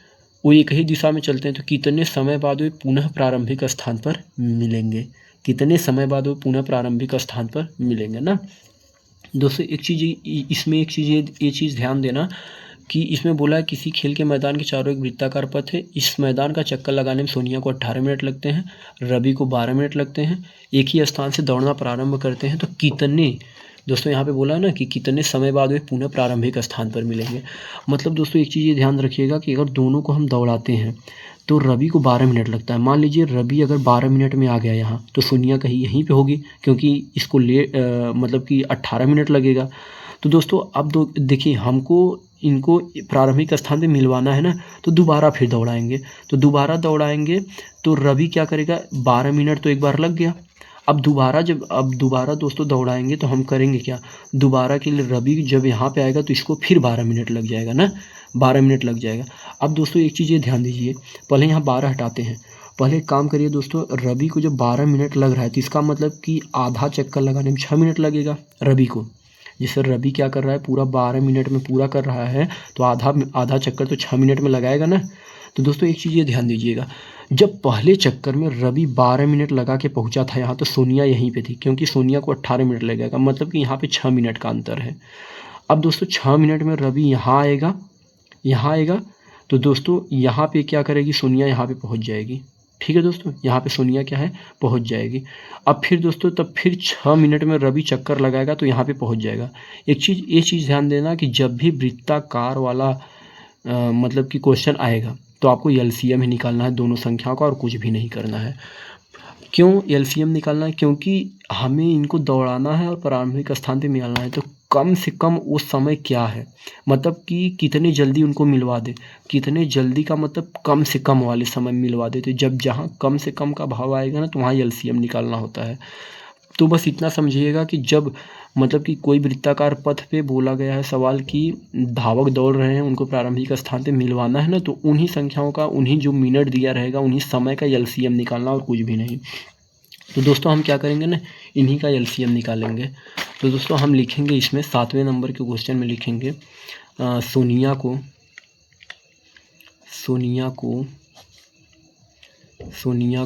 वो एक ही दिशा में चलते हैं, तो कितने समय बाद वे पुनः प्रारंभिक स्थान पर मिलेंगे। कितने समय बाद वो पुनः प्रारंभिक स्थान पर मिलेंगे ना दोस्तों। एक चीज़ इसमें ये चीज़ ध्यान देना कि इसमें बोला है किसी खेल के मैदान के चारों एक वृत्ताकार पथ है, इस मैदान का चक्कर लगाने में सोनिया को 18 मिनट लगते हैं, रवि को 12 मिनट लगते हैं, एक ही स्थान से दौड़ना प्रारंभ करते हैं, तो कितने दोस्तों यहाँ पे बोला है ना कि कितने समय बाद वे पुनः प्रारंभिक स्थान पर मिलेंगे। मतलब दोस्तों एक चीज़ ये ध्यान रखिएगा कि अगर दोनों को हम दौड़ाते हैं तो रवि को 12 मिनट लगता है। मान लीजिए रवि अगर 12 मिनट में आ गया यहाँ, तो सोनिया कहीं यहीं पे होगी, क्योंकि इसको मतलब कि 18 मिनट लगेगा। तो दोस्तों अब देखिए हमको इनको प्रारंभिक स्थान पे मिलवाना है ना, तो दोबारा फिर दौड़ाएंगे। तो दोबारा दौड़ाएंगे तो रवि क्या करेगा, 12 मिनट तो एक बार लग गया। अब दोबारा दोस्तों दौड़ाएंगे तो हम करेंगे क्या, दोबारा के लिए रवि जब यहाँ पे आएगा तो इसको फिर 12 मिनट लग जाएगा ना, 12 मिनट लग जाएगा। अब दोस्तों एक चीज़ ये ध्यान दीजिए, पहले यहाँ 12 हटाते हैं। पहले एक काम करिए दोस्तों, रवि को जब 12 मिनट लग रहा है तो इसका मतलब कि आधा चक्कर लगाने में 6 मिनट लगेगा रवि को। जैसे रवि क्या कर रहा है, पूरा 12 मिनट में पूरा कर रहा है, तो आधा चक्कर तो 6 मिनट में लगाएगा ना। तो दोस्तों एक चीज़ ये ध्यान दीजिएगा, जब पहले चक्कर में रवि 12 मिनट लगा के पहुंचा था यहाँ, तो सोनिया यहीं पे थी, क्योंकि सोनिया को 18 मिनट लगेगा, मतलब कि यहाँ पे 6 मिनट का अंतर है। अब दोस्तों 6 मिनट में रवि यहाँ आएगा, तो दोस्तों यहाँ पे क्या करेगी, सोनिया यहाँ पे पहुँच जाएगी। ठीक है दोस्तों, यहाँ पे सोनिया क्या है, पहुँच जाएगी। अब फिर दोस्तों तब फिर 6 मिनट में रवि चक्कर लगाएगा तो यहाँ पे पहुँच जाएगा। ये चीज़ ध्यान देना कि जब भी वृत्ताकार वाला मतलब कि क्वेश्चन आएगा तो आपको एलसीएम ही निकालना है दोनों संख्याओं का, और कुछ भी नहीं करना है। क्यों एलसीएम निकालना है? क्योंकि हमें इनको दौड़ाना है और प्रारंभिक स्थान पे मिलाना है। तो कम से कम उस समय क्या है, मतलब कि कितने जल्दी उनको मिलवा दे, कितने जल्दी का मतलब कम से कम वाले समय मिलवा दे। तो जब जहाँ कम से कम का भाव आएगा ना, तो वहाँ एलसीएम निकालना होता है। तो बस इतना समझिएगा कि जब मतलब कि कोई वृत्ताकार पथ पे बोला गया है सवाल कि धावक दौड़ रहे हैं, उनको प्रारंभिक स्थान पे मिलवाना है ना, तो उन्हीं संख्याओं का, उन्हीं जो मिनट दिया रहेगा, उन्हीं समय का एलसीएम निकालना और कुछ भी नहीं। तो दोस्तों हम क्या करेंगे ना, इन्हीं का एलसीएम निकालेंगे। तो दोस्तों हम लिखेंगे इसमें 7वें नंबर के क्वेश्चन में लिखेंगे सोनिया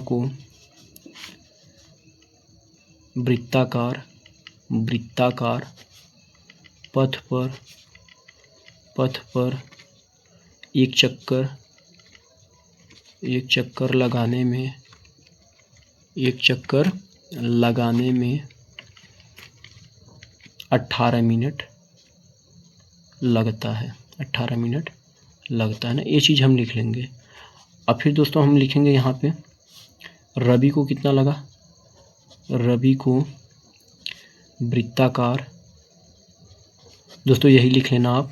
को वृत्ताकार पथ पर एक चक्कर लगाने में 18 मिनट लगता है। 18 मिनट लगता है ना, ये चीज़ हम लिख लेंगे। अब फिर दोस्तों हम लिखेंगे यहाँ पे रवि को कितना लगा, रवि को वृत्ताकार, दोस्तों यही लिख लेना आप,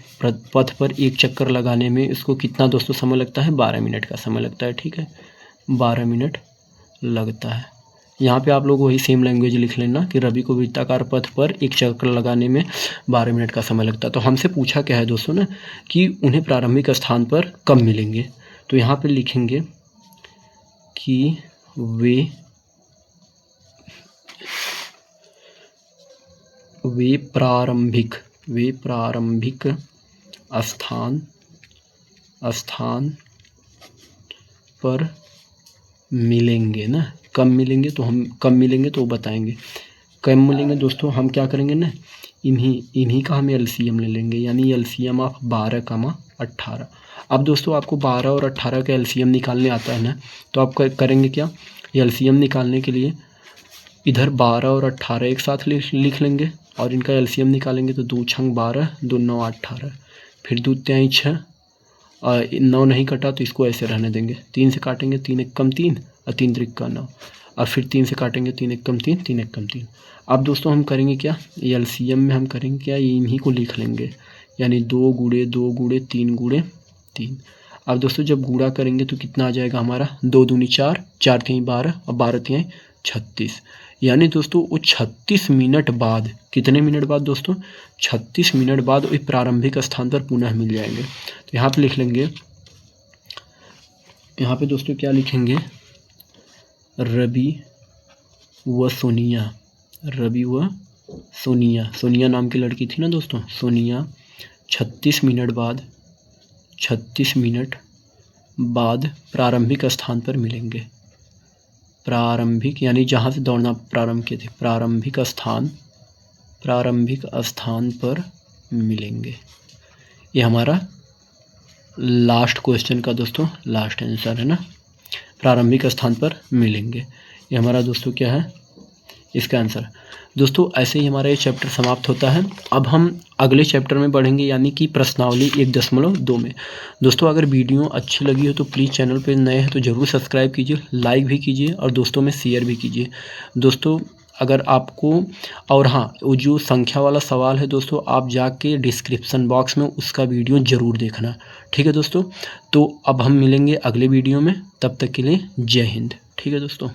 पथ पर एक चक्कर लगाने में इसको कितना दोस्तों समय लगता है, 12 मिनट का समय लगता है। ठीक है, 12 मिनट लगता है। यहाँ पे आप लोग वही सेम लैंग्वेज लिख लेना कि रवि को वृत्ताकार पथ पर एक चक्कर लगाने में 12 मिनट का समय लगता है। तो हमसे पूछा क्या है दोस्तों ना कि उन्हें प्रारंभिक स्थान पर कब मिलेंगे। तो यहाँ पे लिखेंगे कि वे प्रारंभिक स्थान पर मिलेंगे ना। कब मिलेंगे, तो हम कब मिलेंगे तो बताएंगे। कब मिलेंगे दोस्तों, हम क्या करेंगे ना, इन्हीं का हम एलसीएम ले लेंगे, यानी एलसीएम ऑफ 12, 18। अब दोस्तों आपको 12 और 18 का एलसीएम निकालने आता है ना, तो आप करेंगे क्या, एलसीएम निकालने के लिए इधर 12 और 18 एक साथ लिख लेंगे और इनका एलसीएम निकालेंगे। तो 2 छंग 12, 2 9 18, फिर 2 त्याई 6 और 9 नहीं कटा तो इसको ऐसे रहने देंगे। 3 से काटेंगे, 3 एकम 3 और 3 त्रिक्का 9, और फिर 3 से काटेंगे, 3 एकम 3, 3 एकम 3। अब दोस्तों हम करेंगे क्या, एलसीएम में हम करेंगे क्या, इन्हीं को लिख लेंगे, यानी 2 गुणे 2 गुणे 3 गुणे 3। अब दोस्तों जब गुणा करेंगे तो कितना आ जाएगा हमारा, 2 दूनी 4, 4 तिहाई 12 और 12 तिहाई 36। यानी दोस्तों वो 36 मिनट बाद, कितने मिनट बाद दोस्तों, 36 मिनट बाद वो प्रारंभिक स्थान पर पुनः मिल जाएंगे। तो यहाँ पे लिख लेंगे, यहाँ पे दोस्तों क्या लिखेंगे, रवि व सोनिया, सोनिया नाम की लड़की थी ना दोस्तों, सोनिया 36 मिनट बाद प्रारंभिक स्थान पर मिलेंगे। प्रारंभिक यानी जहाँ से दौड़ना प्रारंभ किए थे, प्रारंभिक स्थान पर मिलेंगे। ये हमारा लास्ट क्वेश्चन का दोस्तों लास्ट आंसर है ना, प्रारंभिक स्थान पर मिलेंगे। ये हमारा दोस्तों क्या है, इसका आंसर। दोस्तों ऐसे ही हमारा ये चैप्टर समाप्त होता है। अब हम अगले चैप्टर में बढ़ेंगे, यानी कि प्रश्नावली 1.2 में। दोस्तों अगर वीडियो अच्छी लगी हो तो प्लीज़ चैनल पे नए हैं तो ज़रूर सब्सक्राइब कीजिए, लाइक भी कीजिए और दोस्तों में शेयर भी कीजिए। दोस्तों अगर आपको, और हाँ, वो जो संख्या वाला सवाल है दोस्तों, आप जाके डिस्क्रिप्शन बॉक्स में उसका वीडियो ज़रूर देखना। ठीक है दोस्तों, तो अब हम मिलेंगे अगले वीडियो में, तब तक के लिए जय हिंद। ठीक है दोस्तों।